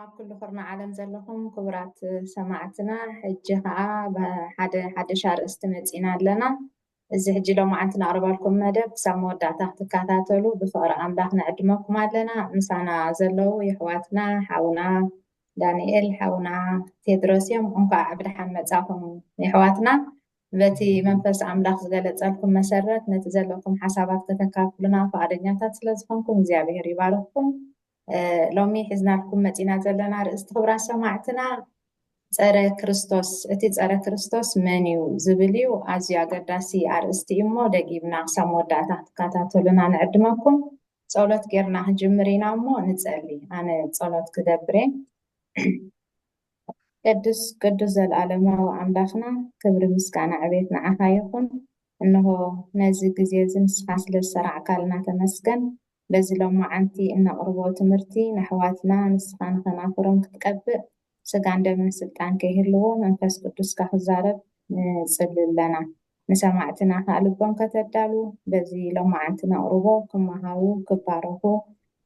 ኣብ ኩሉ ኹርና ዓለም ዘለኹም ክቡራት ሰማዕትና ሕጂ ከዓ ሓደ ሻርእስቲ መፂና ኣለና። እዚ ሕጂ ሎማዓንቲ ነቕርበልኩም መደብ ክሳብ መወዳእታ ክትከታተሉ ብፍቕሪ ኣምላኽ ነዕድመኩም ኣለና። ምሳና ዘለው ይሕዋትና ሓውና ዳንኤል ሓውና ቴድሮስ እዮም። እንኳዕ ብድሓን መጻኹም ይሕዋትና። በቲ መንፈስ ኣምላኽ ዝገለጸልኩም መሰረት ነቲ ዘለኩም ሓሳባት ከተካፍሉና ፈቃደኛታት ስለዝኾንኩም እግዚአብሔር ይባርኽኩም። ሎሚ ሒዝናልኩም መፂና ዘለና ርእስቲ ክቡራት ሰማዕትና ፀረ ክርስቶስ እቲ ፀረ ክርስቶስ መን እዩ ዝብል እዩ። ኣዝዩ ኣገዳሲ ኣርእስቲ እዩ እሞ ደጊምና ክሳብ መወዳእታ ክትከታተሉና ንዕድመኩም። ፀሎት ጌርና ክጅምር ኢና እሞ ንፀሊ። ኣነ ፀሎት ክገብር ቅዱስ ቅዱስ ዘለኣለማዊ ኣምላኽና ክብሪ ምስጋና ዕቤት ንዓኻ ይኹን። እንሆ ነዚ ግዜ እዚ ንስኻ ስለ ዝሰራዕካልና ተመስገን። በዚ ሎማዓንቲ እነቕርቦ ትምህርቲ ንኣሕዋትና ንስኻ ንኸናፍሮም ክትቀብእ ስጋን ደምን ስልጣን ከይህልዎ መንፈስ ቅዱስካ ክዛረብ ንፅሊ ኣለና። ንሰማዕትና ከዓ ልቦም ከተዳሉ በዚ ሎማዓንቲ ነቕርቦ ክመሃሩ ክባረኹ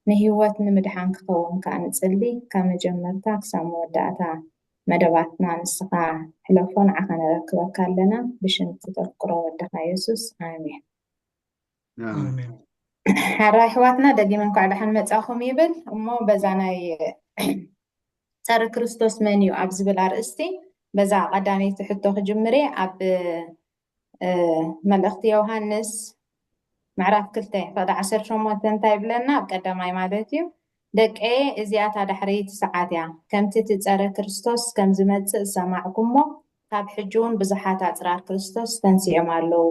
ንሂወት ንምድሓን ክኸውን ከዓ ንፅሊ ካብ መጀመርታ ክሳብ መወዳእታ መደባትና ንስኻ ሕለፎ ንዓኻ ነረክበካ ኣለና። ብሽንቲ ተፍቅሮ ወድኻ የሱስ ኣሜን። ሓራይ ኣሕዋትና ደጊመ እንኳዕ ድሓን መጻኹም ይብል እሞ በዛ ናይ ፀረ ክርስቶስ መን እዩ ኣብ ዝብል ኣርእስቲ በዛ ቀዳመይቲ ሕቶ ክጅምር ኣብ መልእኽቲ ዮሃንስ ምዕራፍ 2 ፈቅዲ 18 እንታይ ይብለና? ኣብ ቀዳማይ ማለት እዩ ደቀ እዚኣታ ዳሕረይቲ ሰዓት እያ ከምቲ እቲ ፀረ ክርስቶስ ከም ዝመፅእ ሰማዕኩሞ ካብ ሕጂ እውን ብዙሓት ኣፅራር ክርስቶስ ተንስኦም ኣለው።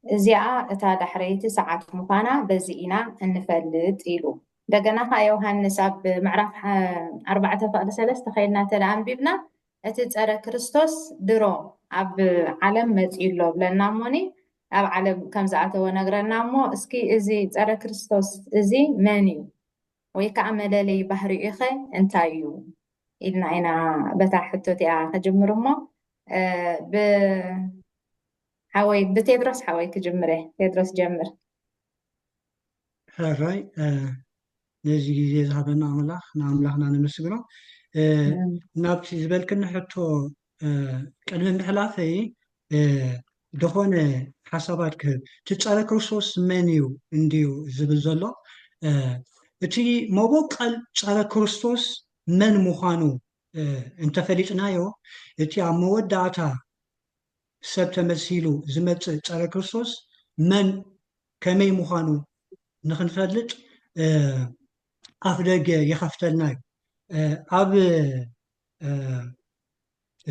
እዚኣ እታ ዳሕረይቲ ሰዓት ምዃና በዚ ኢና እንፈልጥ ኢሉ እንደገና ከዓ ዮሃንስ ኣብ ምዕራፍ 4 ፈቅዲ 3 ከይድና ተደኣ አንቢብና እቲ ፀረ ክርስቶስ ድሮ ኣብ ዓለም መፂኡ ኣሎ ብለና እሞኒ ኣብ ዓለም ከም ዝኣተወ ነግረና እሞ እስኪ እዚ ፀረ ክርስቶስ እዚ መን እዩ ወይ ከዓ መለለይ ባህሪኡ ኸ እንታይ እዩ ኢልና ኢና በታ ሕቶት እያ ክጅምር እሞ ሓወይ ብቴድሮስ ሓወይ ክጅምር ቴድሮስ ጀምር። ሕራይ ነዚ ግዜ ዝሃበና ኣምላኽ ንኣምላኽና ነመስግኖ። ናብቲ ዝበልክኒ ሕቶ ቅድሚ ምሕላፈይ ድኾነ ሓሳባት ክህብ እቲ ፀረ ክርስቶስ መን እዩ እንድዩ ዝብል ዘሎ እቲ መቦቀል ፀረ ክርስቶስ መን ምዃኑ እንተፈሊጥናዮ እቲ ኣብ መወዳእታ ሰብ ተመሲሉ ዝመፅእ ፀረ ክርስቶስ መን ከመይ ምዃኑ ንክንፈልጥ ኣፍ ደገ የኸፍተልና እዩ። ኣብ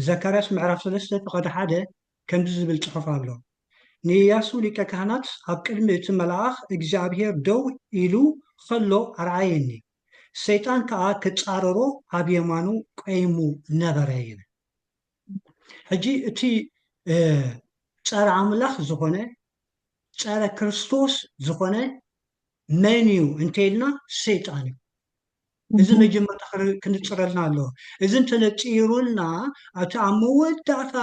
ዘካርያስ ምዕራፍ 3 ፈቅዲ 1 ከምዚ ዝብል ፅሑፍ ኣሎ። ንኢያሱ ሊቀ ካህናት ኣብ ቅድሚ እቲ መልኣኽ እግዚኣብሔር ደው ኢሉ ከሎ ኣርኣየኒ፣ ሰይጣን ከዓ ክፃረሮ ኣብ የማኑ ቆይሙ ነበረ ይብል። ሕጂ እቲ ፀረ ኣምላኽ ዝኾነ ፀረ ክርስቶስ ዝኾነ መን እዩ እንተኢልና ሰይጣን እዩ። እዚ መጀመርታ ክንፅረልና ኣለዎ። እዚ እንተነፂሩልና እቲ ኣብ መወዳእታ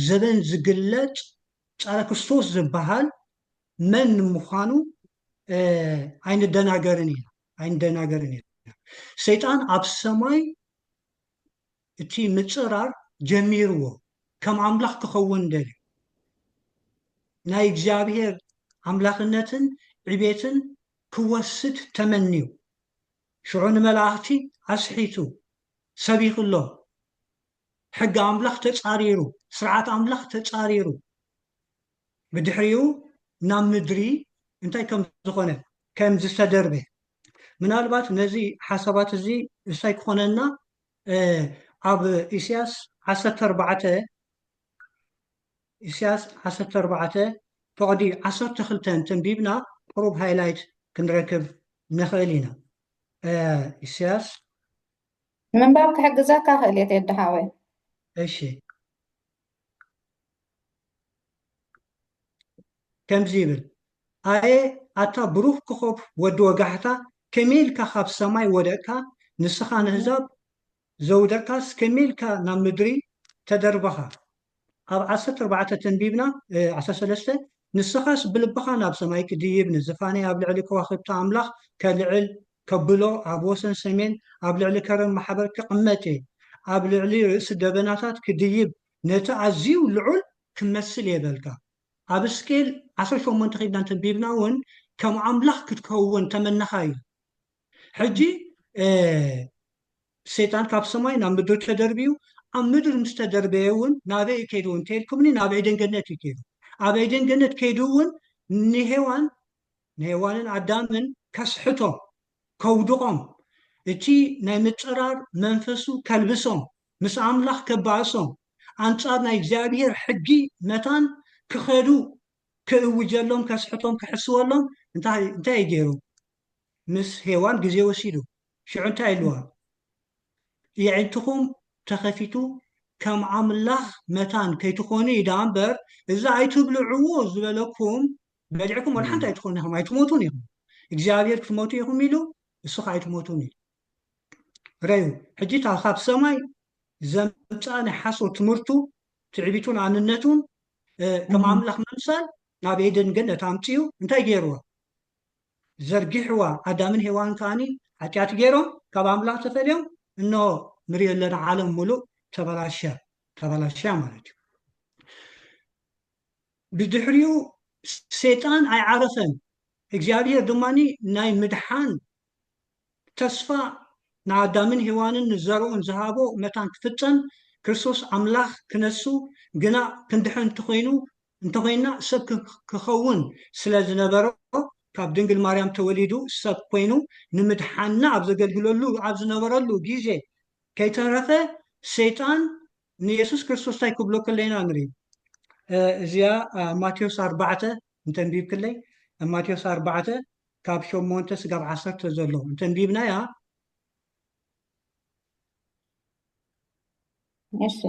ዘበን ዝግለፅ ፀረ ክርስቶስ ዝበሃል መን ምዃኑ ኣይንደናገርን ኢና። ሰይጣን ኣብ ሰማይ እቲ ምፅራር ጀሚርዎ ከም ኣምላኽ ክኸውን ደልዩ ናይ እግዚኣብሔር ኣምላኽነትን ዕቤትን ክወስድ ተመንዩ ሽዑ ንመላእኽቲ ኣስሒቱ ሰቢኹሎ ሕጊ ኣምላኽ ተፃሪሩ ስርዓት ኣምላኽ ተፃሪሩ ብድሕሪኡ ናብ ምድሪ እንታይ ከም ዝኾነ ከም ዝተደርበ ምናልባት ነዚ ሓሳባት እዚ እንታይ ክኾነና ኣብ ኢሳያስ 14 ፈቅዲ 12 ተንቢብና ቅሩብ ሃይላይት ክንረክብ ንኽእል ኢና። ኢሳያስ ምንባብ ክሕግዘካ ክእል እየ የድሓወይ። እሺ ከምዚ ይብል ኣየ ኣታ ብሩህ ኮኸብ ወዲ ወጋሕታ ከመይ ኢልካ ካብ ሰማይ ወደቕካ ንስኻ ንህዛብ ዘውደቅካስ ከመይ ኢልካ ናብ ምድሪ ተደርበኻ። ኣብ 14 ተንቢብና 13 ንስኻስ ብልብኻ ናብ ሰማይ ክድይብ ንዝፋነይ ኣብ ልዕሊ ከዋክብቲ ኣምላኽ ከልዕል ከብሎ ኣብ ወሰን ሰሜን ኣብ ልዕሊ ከረን ማሕበር ክቕመጥ እየ ኣብ ልዕሊ ርእሲ ደበናታት ክድይብ ነቲ ኣዝዩ ልዑል ክመስል የበልካ ኣብ ስኬል 18 ኺድና እንተንቢብና እውን ከም ኣምላኽ ክትከውን ተመነኻ እዩ ሕጂ ሰይጣን ካብ ሰማይ ናብ ምድሪ ተደርቢዩ ኣብ ምድሪ ምስ ተደርበየ እውን ናበይ እዩ ከይዱ እውን እንተኢልኩምኒ ናብ ኤደን ገነት እዩ ከይዱ ኣብ ኤደን ገነት ከይዱ እውን ንሄዋንን ኣዳምን ከስሕቶም ከውድቖም እቲ ናይ ምፅራር መንፈሱ ከልብሶም ምስ ኣምላኽ ከባእሶም ኣንጻር ናይ እግዚኣብሔር ሕጊ መታን ክኸዱ ክእውጀሎም ከስሕቶም ክሕስወሎም እንታይ እዩ ገይሩ ምስ ሄዋን ግዜ ወሲዱ ሽዑ እንታይ ኢልዋ የዕንትኹም ተኸፊቱ ከም ኣምላኽ መታን ከይትኾኑ ኢዳ እምበር እዛ ኣይትብልዕዎ ዝበለኩም በሊዕኩም ወላ ሓንቲ ኣይትኾኑ ኢኹም ኣይትሞቱን ኢኹም እግዚኣብሔር ክትሞቱ ኢኹም ኢሉ እሱ ኸ ኣይትሞቱን ኢሉ ረዩ ሕጂ ካብ ሰማይ ዘምፃእ ናይ ሓሶት ትምህርቱ ትዕቢቱን ኣንነቱን ከም ኣምላኽ ምምሳል ናብ ኤደን ገነት ኣምፅኡ እንታይ ገይርዎ ዘርጊሕዋ ኣዳምን ሄዋን ከዓኒ ሓጢኣት ገይሮም ካብ ኣምላኽ ተፈልዮም እንሆ ንሪኦ ኣለና ዓለም ሙሉእ ተበላሽያ ማለት እዩ ብድሕሪኡ ሰይጣን ኣይዓረፈን እግዚኣብሔር ድማኒ ናይ ምድሓን ተስፋ ንኣዳምን ሄዋንን ዘርኡን ዝሃቦ መታን ክፍፀም ክርስቶስ ኣምላኽ ክነሱ ግና ክንድሕን እንተኮይና ሰብ ክኸውን ስለ ዝነበሮ ካብ ድንግል ማርያም ተወሊዱ ሰብ ኮይኑ ንምድሓንና ኣብ ዘገልግለሉ ኣብ ዝነበረሉ ግዜ ከይተረፈ ሰይጣን ንየሱስ ክርስቶስ እንታይ ክብሎ ከለና ንርኢ እዚኣ ማቴዎስ 4 እንተንቢብ ክለይ ማቴዎስ 4 ካብ 8 ስጋብ 10 ዘሎ እንተንቢብናያ እሺ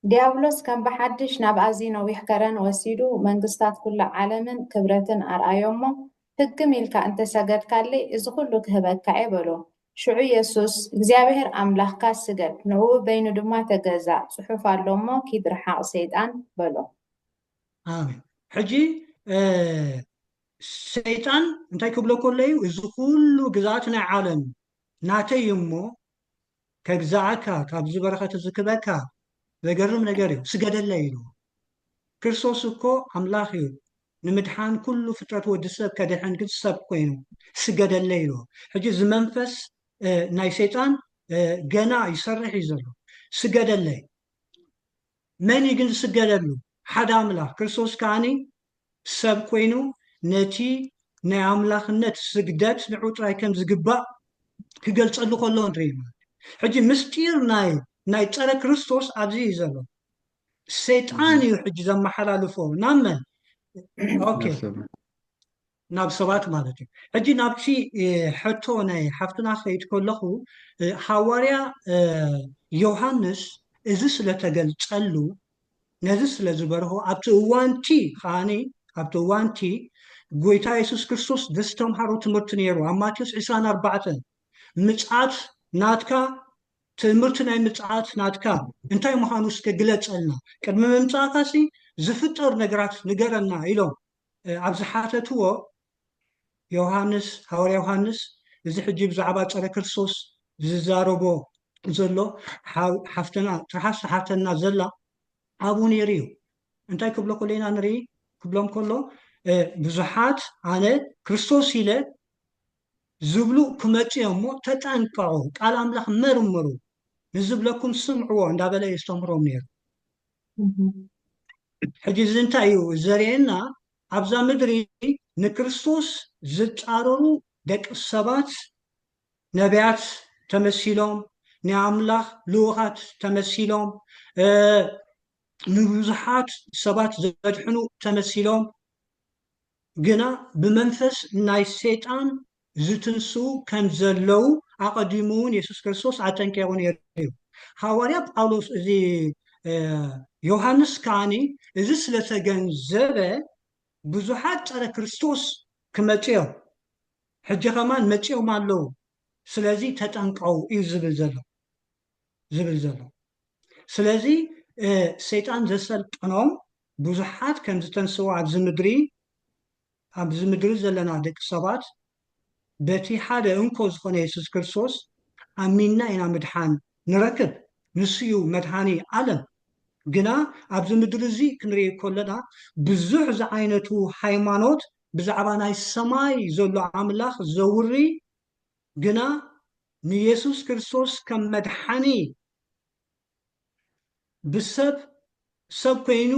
ዲያብሎስ ከም ብሓድሽ ናብ ኣዝዩ ነዊሕ ከረን ወሲዱ መንግስታት ኩሉ ዓለምን ክብረትን ኣርኣዮሞ ሕግም ኢልካ እንተሰገድካለይ እዚ ኩሉ ክህበካ እየ በሎ ሽዑ ኢየሱስ እግዚኣብሔር ኣምላኽካ ስገድ ንዕኡ በይኑ ድማ ተገዛእ ፅሑፍ ኣሎሞ ኪድርሓቕ ሰይጣን በሎ ኣሜን ሕጂ ሰይጣን እንታይ ክብሎ ከሎ እዩ እዚ ኩሉ ግዛኣት ናይ ዓለም ናተይ እሞ ከግዛኣካ ካብ ዝበረኸት ዝክበካ ዘገርም ነገር እዩ ስገደለይ ኢሉ ክርስቶስ እኮ ኣምላኽ እዩ ንምድሓን ኩሉ ፍጥረት ወዲ ሰብ ከድሕን ግን ሰብ ኮይኑ ስገደለይ ኢሉ ሕጂ እዚ መንፈስ ናይ ሰይጣን ገና ይሰርሕ እዩ ዘሎ ስገደለይ መን ግን ዝስገደሉ ሓደ ኣምላኽ ክርስቶስ ከዓኒ ሰብ ኮይኑ ነቲ ናይ ኣምላኽነት ስግደት ንዑ ጥራይ ከም ዝግባእ ክገልፀሉ ከሎ ንርኢ ሕጂ ምስጢር ናይ ፀረ ክርስቶስ ኣብዚ እዩ ዘሎ ሰይጣን እዩ ሕጂ ዘመሓላልፎ ናብ መን ኦኬ ናብ ሰባት ማለት እዩ ሕጂ ናብቲ ሕቶ ናይ ሓፍትና ከይድ ከለኹ ሓዋርያ ዮሃንስ እዚ ስለተገልፀሉ ነዚ ስለ ዝበርሆ ኣብቲ እዋንቲ ከዓኒ ኣብቲ እዋንቲ ጎይታ የሱስ ክርስቶስ ደስተምሃሮ ትምህርቲ ነይሩ ኣብ ማቴዎስ 24 ምፅዓት ናትካ ትምህርቲ ናይ ምፅዓት ናትካ እንታይ ምዃኑ ግለፀልና ቅድሚ ምምፃእካሲ ዝፍጠር ነገራት ንገረና ኢሎም ኣብ ዝሓተትዎ ዮሃንስ ሓዋርያ ዮሃንስ እዚ ሕጂ ብዛዕባ ፀረ ክርስቶስ ዝዛረቦ ዘሎ ሓፍትና ጥራሓስ ሓፍተና ዘላ ኣብኡ ነይሩ እዩ እንታይ ክብሎ ከለና ንርኢ ክብሎም ከሎ ብዙሓት ኣነ ክርስቶስ ኢለ ዝብሉ ክመፅኦም እሞ ተጠንቀቑ ቃል ኣምላኽ መርምሩ ንዝብለኩም ስምዕዎ እንዳበለ የስተምህሮም ነይሩ ሕጂ እዚ እንታይ እዩ ዘርእየና ኣብዛ ምድሪ ንክርስቶስ ዝፃረሩ ደቂ ሰባት ነቢያት ተመሲሎም ናይ ኣምላኽ ልኡኻት ተመሲሎም ንብዙሓት ሰባት ዘድሕኑ ተመሲሎም ግና ብመንፈስ ናይ ሰይጣን ዝትንስኡ ከም ዘለው ኣቐዲሙ እውን የሱስ ክርስቶስ ኣጠንቂቑ ነይሩ እዩ ሓዋርያ ጳውሎስ እዚ ዮሃንስ ከዓኒ እዚ ስለተገንዘበ ብዙሓት ፀረ ክርስቶስ ክመፅኦም ሕጂ ከማን መፅኦም ኣለው ስለዚ ተጠንቀው እዩ ዝብል ዘሎ ስለዚ ሰይጣን ዘሰልጥኖም ብዙሓት ከም ዝተንስዋ ኣብዚ ምድሪ ዘለና ደቂ ሰባት በቲ ሓደ እንኮ ዝኾነ የሱስ ክርስቶስ ኣሚንና ኢና ምድሓን ንረክብ ንሱ እዩ መድሃኒ ዓለም ግና ኣብዚ ምድሪ እዚ ክንሪኢ ከለና ብዙሕ ዝዓይነቱ ሃይማኖት ብዛዕባ ናይ ሰማይ ዘሎ ኣምላኽ ዘውሪ ግና ንየሱስ ክርስቶስ ከም መድሓኒ ብሰብ ሰብ ኮይኑ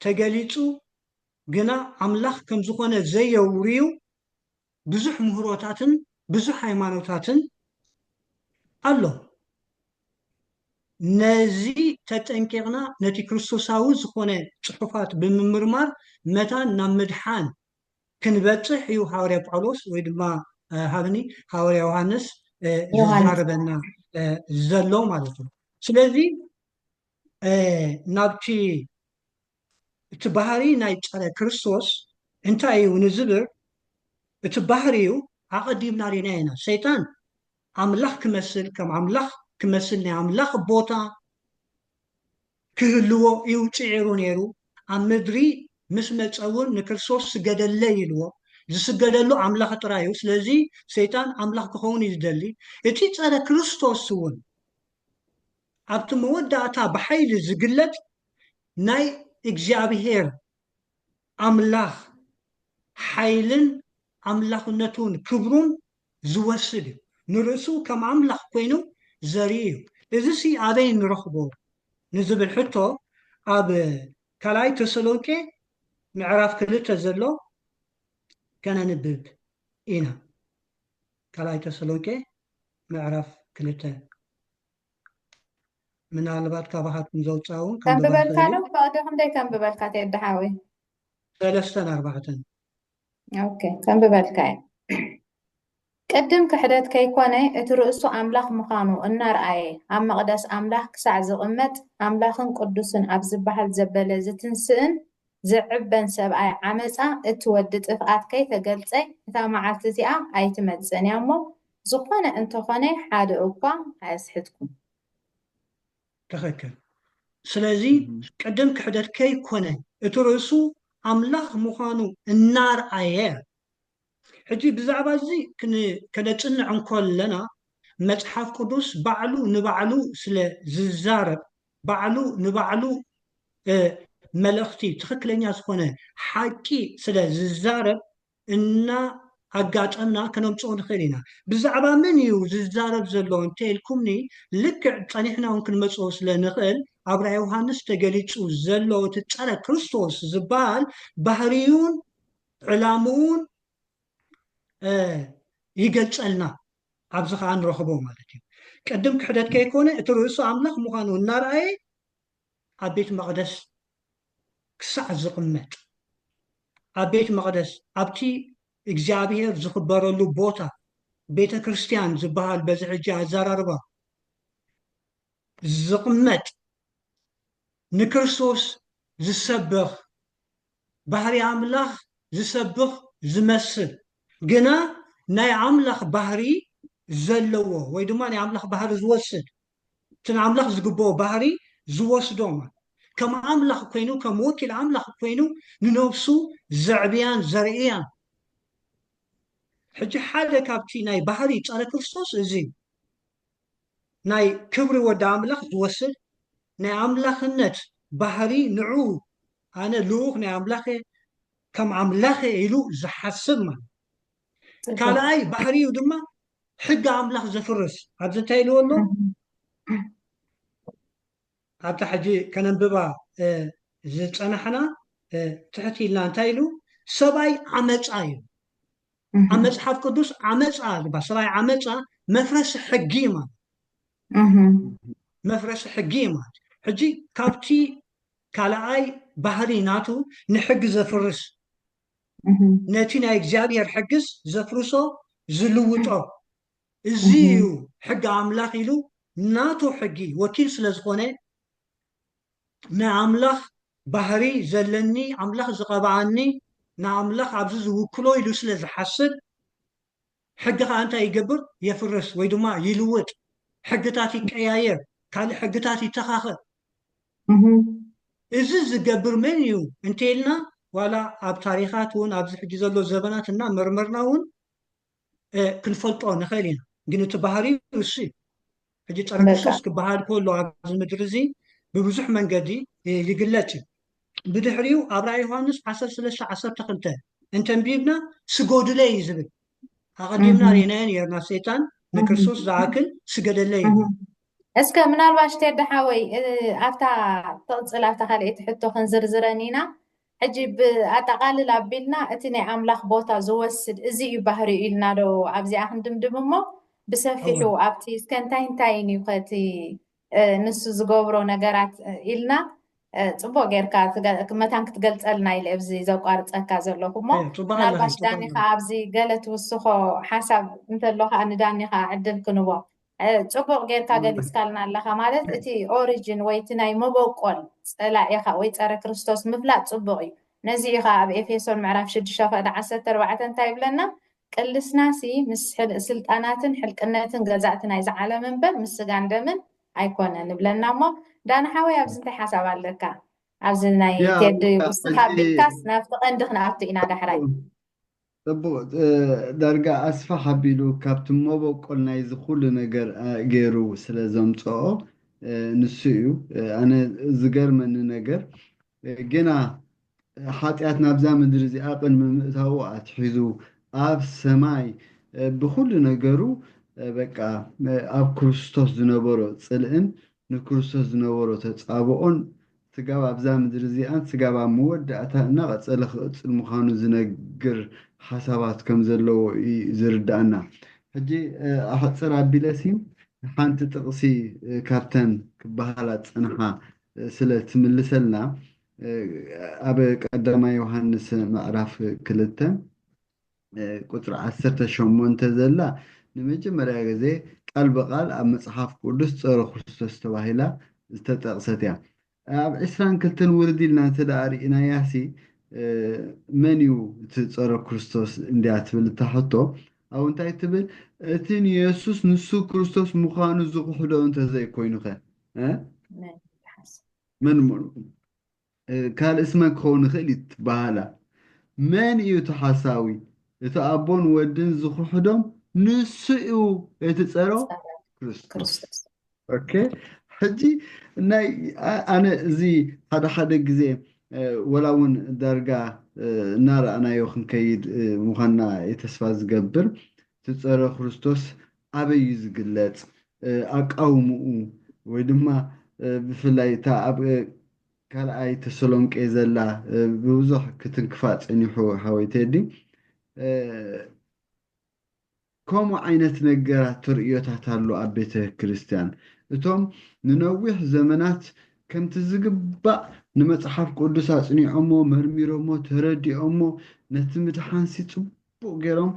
ተገሊፁ ግና ኣምላኽ ከም ዝኾነ ዘየውርዩ ብዙሕ ምህሮታትን ብዙሕ ሃይማኖታትን ኣሎ ነዚ ተጠንቂቕና ነቲ ክርስቶሳዊ ዝኾነ ፅሑፋት ብምምርማር መታን ናብ ምድሓን ክንበፅሕ እዩ ሃዋርያ ጳውሎስ ወይ ድማ ሃብኒ ሃዋርያ ዮሃንስ ዝዛረበና ዘሎ ማለት እዩ ስለዚ ናብቲ እቲ ባህሪ ናይ ጸረ ክርስቶስ እንታይ እዩ ንዝብር እቲ ባህሪኡ ኣቐዲምና ሪና ኢና ሰይጣን ኣምላኽ ክመስል ከም ኣምላኽ ክመስል ናይ ኣምላኽ ቦታ ክህልዎ እዩ ፂዒሩ ነይሩ ኣብ ምድሪ ምስ መፀ እውን ንክርስቶስ ስገደለ ኢልዎ ዝስገደሉ ኣምላኽ ጥራይ እዩ ስለዚ ሰይጣን ኣምላኽ ክኸውን እዩ ዝደሊ እቲ ፀረ ክርስቶስ እውን ኣብቲ መወዳእታ ብሓይሊ ዝግለጥ ናይ እግዚኣብሔር ኣምላኽ ሓይልን ኣምላኽነቱን ክብሩን ዝወስድ እዩ ንርእሱ ከም ኣምላኽ ኮይኑ ዘርኢ እዩ እዚ ሲ ኣበይ ንረኽቦ ንዝብል ሕቶ ኣብ ካልኣይ ተሰሎንቄ ምዕራፍ 2 ዘሎ ከነንብብ ኢና ካልኣይ ተሰሎንቄ ምዕራፍ 2 ምናልባት ካባኻትኩም ዘውፅኣ እውን ከንብበልካ ዶ ብቕዲ ክንደይ ከንብበልካ ተየድሓዊ 3-4 ኦኬ ከንብበልካ እየ ቅድም ክሕደት ከይኮነ እቲ ርእሱ ኣምላኽ ምዃኑ እናርኣየ ኣብ መቕደስ ኣምላኽ ክሳዕ ዝቕመጥ ኣምላኽን ቅዱስን ኣብ ዝበሃል ዘበለ ዝትንስእን ዝዕበን ሰብኣይ ዓመፃ እቲ ወዲ ጥፍኣት ከይተገልፀ እታ መዓልቲ እዚኣ ኣይትመፅን እያ እሞ ዝኾነ እንተኾነ ሓደ እኳ ኣየስሕትኩም ትኽክል ስለዚ ቅድም ክሕደት ከይኮነ እቲ ርእሱ ኣምላኽ ምዃኑ እናርኣየ ሕጂ ብዛዕባ እዚ ከነፅንዕ እንከለና መፅሓፍ ቅዱስ ባዕሉ ንባዕሉ ስለ ዝዛረብ ባዕሉ ንባዕሉ መልእኽቲ ትክክለኛ ዝኾነ ሓቂ ስለ ዝዛረብ እና ኣጋጠምና ከነምፅኦ ንኽእል ኢና ብዛዕባ ምን እዩ ዝዛረብ ዘሎ እንተኢልኩምኒ ልክዕ ፀኒሕና እውን ክንመፅኦ ስለ ንኽእል ኣብ ራእይ ዮሃንስ ተገሊፁ ዘሎ እቲ ፀረ ክርስቶስ ዝበሃል ባህሪውን ዕላምኡን ይገልፀልና ኣብዚ ከዓ ንረኽቦ ማለት እዩ ቅድም ክሕደት ከይኮነ እቲ ርእሱ ኣምላኽ ምዃኑ እናርኣየ ኣብ ቤት መቕደስ ክሳዕ ዝቕመጥ ኣብ ቤት መቕደስ ኣብቲ እግዚኣብሔር ዝኽበረሉ ቦታ ቤተ ክርስቲያን ዝበሃል በዚ ሕጂ ኣዘራርባ ዝቕመጥ ንክርስቶስ ዝሰብኽ ባህሪ ኣምላኽ ዝሰብኽ ዝመስል ግና ናይ ኣምላኽ ባህሪ ዘለዎ ወይ ድማ ናይ ኣምላኽ ባህሪ ዝወስድ እቲ ንኣምላኽ ዝግብኦ ባህሪ ዝወስዶ ከም ኣምላኽ ኮይኑ ከም ወኪል ኣምላኽ ኮይኑ ንነብሱ ዘዕብያን ዘርእያን ሕጂ ሓደ ካብቲ ናይ ባህሪ ፀረ ክርስቶስ እዚ ናይ ክብሪ ወዲ ኣምላኽ ዝወስድ ናይ ኣምላኽነት ባህሪ ንዑ ኣነ ልኡኽ ናይ ኣምላኽ ከም ኣምላኽ ኢሉ ዝሓስብ ማለት ካልኣይ ባህሪኡ ድማ ሕጊ ኣምላኽ ዘፍርስ ኣብዚ እንታይ ኢልዎ ኣሎ ኣብታ ሕጂ ከነንብባ ዝፀናሕና ትሕቲ ኢልና እንታይ ኢሉ ሰብኣይ ዓመፃ እዩ ኣብ መፅሓፍ ቅዱስ ዓመፃ ዝበሃል ሰብኣይ ዓመፃ መፍረሲ ሕጊ ማለት መፍረሲ ሕጊ ማለት ሕጂ ካብቲ ካልኣይ ባህሪ ናቱ ንሕጊ ዘፍርስ ነቲ ናይ እግዚኣብሔር ሕግስ ዘፍርሶ ዝልውጦ እዚ እዩ ሕጊ ኣምላኽ ኢሉ ናቱ ሕጊ ወኪል ስለ ዝኾነ ናይ ኣምላኽ ባህሪ ዘለኒ ኣምላኽ ዝቐብኣኒ ንኣምላኽ ኣብዚ ዝውክሎ ኢሉ ስለ ዝሓስብ ሕጊ ከዓ እንታይ ይገብር የፍርስ ወይ ድማ ይልውጥ ሕግታት ይቀያየር ካልእ ሕግታት ይተኻኽእ እዚ ዝገብር መን እዩ እንተኢልና ዋላ ኣብ ታሪኻት እውን ኣብዚ ሕጂ ዘሎ ዘበናት እና መርመርና እውን ክንፈልጦ ንኽእል ኢና ግን እቲ ባህሪ እሱ እዩ ሕጂ ፀረ በቃ ክርስቶስ ክበሃል ከሎ ኣብዚ ምድሪ እዚ ብብዙሕ መንገዲ ይግለጽ እዩ ብድሕሪኡ ኣብ ራእይ ዮሃንስ 13:12 እንተንቢብና ስገዱለ እዩ ዝብል ኣቐዲምና ርኢናዮ ነርና ሰይጣን ንክርስቶስ ዝኣክል ስገደለ እዩ እስከ ምናልባሽ ተደሓወይ ኣብታ ተቕፅል ኣብታ ካልእቲ ሕቶ ክንዝርዝረን ኢና ሕጂ ብኣጠቓልል ኣቢልና እቲ ናይ ኣምላኽ ቦታ ዝወስድ እዚ እዩ ባህሪ ኢልና ዶ ኣብዚኣ ክንድምድም እሞ ብሰፊሑ ኣብቲ እስከ እንታይ እዩ ከቲ ንሱ ዝገብሮ ነገራት ኢልና ፅቡቅ ጌርካ መታን ክትገልፀልና ኢለ ኣብዚ ዘቋርፀካ ዘለኹ እሞ ምናልባሽ ዳኒኻ ኣብዚ ገለ ትውስኾ ሓሳብ እንተሎ ከዓ ንዳኒኻ ዕድል ክንቦ ፅቡቅ ጌርካ ገሊፅካልና ኣለካ ማለት እቲ ኦሪጅን ወይ እቲ ናይ መበቆል ፀላኢኻ ወይ ፀረ ክርስቶስ ምፍላጥ ፅቡቅ እዩ ነዚ ኢኻ ኣብ ኤፌሶን ምዕራፍ 6:14 እንታይ ይብለና ቅልስናሲ ምስ ስልጣናትን ሕልቅነትን ገዛእቲ ናይ ዝዓለም እምበር ምስ ስጋን ደምን ኣይኮነን ንብለና እሞ ዳንሓወይ ኣብዚ እንታይ ሓሳብ ኣለካ ኣብዚ ናይ ቴዲ ውስጥካ ቢልካስ ናብቲ ቀንዲ ክንኣቱ ኢና ዳሕራይ ፅቡቅ ዳርጋ ኣስፋ ሓቢሉ ካብቲ መበቆል ናይ ዝኩሉ ነገር ገይሩ ስለ ዘምፅኦ ንሱ እዩ ኣነ ዝገርመኒ ነገር ግና ሓጢኣት ናብዛ ምድሪ እዚኣ ቅድሚ ምእታው ኣትሒዙ ኣብ ሰማይ ብኩሉ ነገሩ በቃ ኣብ ክርስቶስ ዝነበሮ ፅልእን ንክርስቶስ ዝነበሮ ተፃብኦን ስጋብ ኣብዛ ምድሪ እዚኣን ስጋብ ኣብ መወዳእታ እና ቀፀለ ክቅፅል ምዃኑ ዝነግር ሓሳባት ከም ዘለዎ ዝርዳእና ሕጂ ኣሕፅር ኣቢለሲ ሓንቲ ጥቕሲ ካብተን ክበሃላ ፀንሓ ስለ ትምልሰልና ኣብ ቀዳማይ ዮሃንስ ምዕራፍ 2 ቁፅሪ 18 ዘላ ንመጀመርያ ግዜ ቃል በቃል ኣብ መፅሓፍ ቅዱስ ፀረ ክርስቶስ ተባሂላ ዝተጠቕሰት እያ ኣብ 22 ውርዲ ኢልና እንተደኣ ርኢናያሲ መን እዩ እቲ ፀረ ክርስቶስ እንድያ ትብል እታሕቶ ኣብኡ እንታይ ትብል እቲ ንየሱስ ንሱ ክርስቶስ ምዃኑ ዝኩሕዶ እንተዘይኮይኑ ኸ መን ካልእ ስመ ክኸውን ይኽእል ትበሃላ መን እዩ እቲ ሓሳዊ እቲ ኣቦን ወድን ዝኩሕዶም ንሱ እዩ እቲ ፀሮ ክርስቶስ ኦኬ ሕጂ ናይ ኣነ እዚ ሓደ ሓደ ግዜ ወላ እውን ዳርጋ እናረኣናዮ ክንከይድ ምዃንና የተስፋ ዝገብር እቲ ፀረ ክርስቶስ ኣበይ እዩ ዝግለፅ ኣቃውምኡ ወይ ድማ ብፍላይ እታ ኣብ ካልኣይ ተሰሎንቄ ዘላ ብብዙሕ ክትንክፋ ፀኒሑ ሓወይተዲ ከምኡ ዓይነት ነገራት ትርእዮታት ኣሎ ኣብ ቤተ ክርስቲያን እቶም ንነዊሕ ዘመናት ከምቲ ዝግባእ ንመፅሓፍ ቅዱስ ኣፅኒዖሞ መርሚሮሞ ተረዲኦሞ ነቲ ምድሓንሲ ፅቡቅ ገይሮም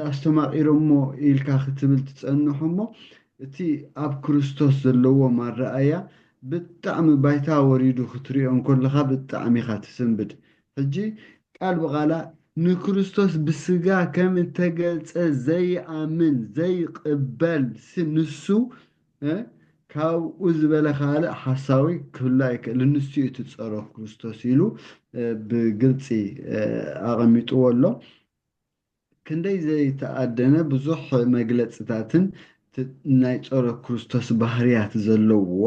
ኣስተማቂሮሞ ኢልካ ክትብል ትፀንሑ እሞ እቲ ኣብ ክርስቶስ ዘለዎ ማረኣያ ብጣዕሚ ባይታ ወሪዱ ክትሪኦ ከለካ ብጣዕሚ ኢካ ትስንብድ ሕጂ ቃል በቃላ ንክርስቶስ ብስጋ ከም እተገልፀ ዘይኣምን ዘይቅበል ንሱ ካብኡ ዝበለ ካልእ ሓሳዊ ክህሉ ኣይክእል ንሱ እዩ እቲ ፀሮ ክርስቶስ ኢሉ ብግልፂ ኣቐሚጥዎ ኣሎ ክንደይ ዘይተኣደነ ብዙሕ መግለፅታትን ናይ ፀሮ ክርስቶስ ባህርያት ዘለዎ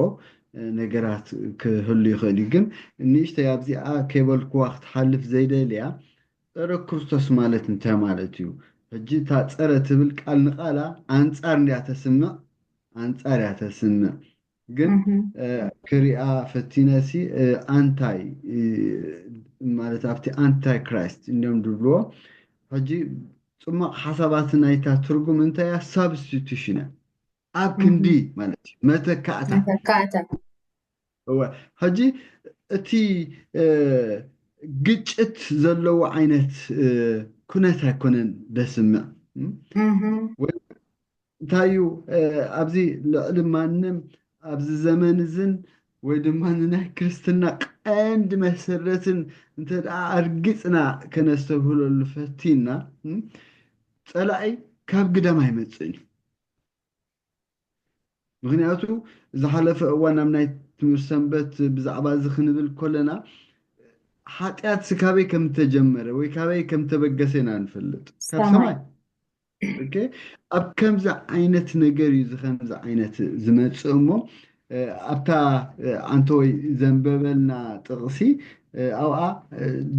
ነገራት ክህሉ ይኽእል እዩ ግን ንእሽተይ ኣብዚኣ ከይበልክዋ ክትሓልፍ ዘይደልያ ፀረ ክርስቶስ ማለት እንታይ ማለት እዩ ሕጂ እታ ፀረ ትብል ቃል ንቃላ ኣንፃር እንድያ ተስምዕ ኣንፃር እያ ተስምዕ ግን ክሪኣ ፈቲነሲ ኣንታይ ማለት ኣብቲ ኣንታይ ክራይስት እንዲም ድብልዎ ሕጂ ፅማቅ ሓሳባት ናይታ ትርጉም እንታይ እያ ሳብስቲቱሽን ኣብ ክንዲ ማለት እዩ መተካእታ ሕጂ እቲ ግጭት ዘለዎ ዓይነት ኩነት ኣይኮነን ደስምዕ እንታይ እዩ ኣብዚ ልዕሊ ማንም ኣብዚ ዘመን እዝን ወይ ድማ ንናይ ክርስትና ቀንዲ መሰረትን እንተደኣ ኣርጊፅና ከነስተብህለሉ ፈቲና ፀላኢ ካብ ግዳም ኣይመፅእን እዩ ምክንያቱ ዝሓለፈ እዋን ኣብ ናይ ትምህርት ሰንበት ብዛዕባ እዚ ክንብል ከለና ሓጢኣት ካበይ ከም ተጀመረ ወይ ካበይ ከም ተበገሰ ኢና ንፈልጥ ካብ ሰማይ ሰማይ ኦኬ ኣብ ከምዚ ዓይነት ነገር እዩ ከምዚ ዓይነት ዝመፅእ እሞ ኣብታ ኣንተ ወይ ዘንበበልና ጥቕሲ ኣብኣ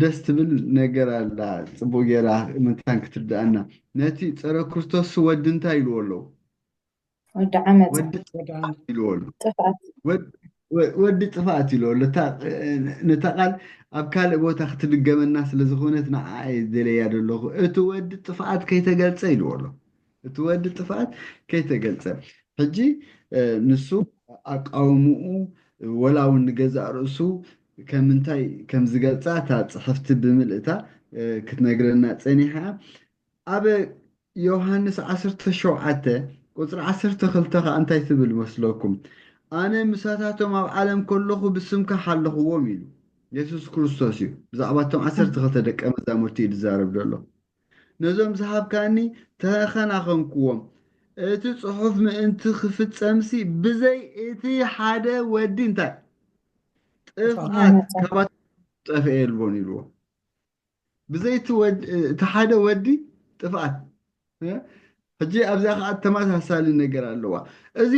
ደስ ትብል ነገር ኣላ ፅቡቅ ጌራ ምንታን ክትርዳእና ነቲ ፀረ ክርስቶስ ወዲ እንታይ ኢልዎ ኣለዉ ወዲ ዓመፅ ወዲ ጥፍኣት ኢልዎ ኣሎ ጥፍኣት ወዲ ጥፍኣት ኢልዎ ኣሎ ነታ ቃል ኣብ ካልእ ቦታ ክትድገመና ስለዝኾነት ንዓኣ ደለያ ዘለኹ እቲ ወዲ ጥፍኣት ከይተገልፀ ኢልዎ ኣሎ እቲ ወዲ ጥፍኣት ከይተገልፀ ሕጂ ንሱ ኣቃውምኡ ወላ እውን ንገዛእ ርእሱ ከምንታይ ከም ዝገልፃ እታ ፅሕፍቲ ብምልእታ ክትነግረና ፀኒሓ ኣብ ዮሃንስ 17 ቁፅሪ 12 ከዓ እንታይ ትብል መስለኩም ኣነ ምሳታቶም ኣብ ዓለም ከለኹ ብስምካ ሓለኽዎም ኢሉ የሱስ ክርስቶስ እዩ ብዛዕባ እቶም 12 ደቀ መዛሙርቲ እዩ ዝዛረብ ዘሎ ነዞም ዝሃብካኒ ተኸናኸንክዎም እቲ ፅሑፍ ምእንቲ ክፍፀምሲ ብዘይ እቲ ሓደ ወዲ እንታይ ጥፍኣት ካባቶም ጠፍአ የልቦን ኢልዎ ብዘይ እቲ ሓደ ወዲ ጥፍኣት ሕጂ ኣብዚኣ ከዓ ተመሳሳሊ ነገር ኣለዋ እዚ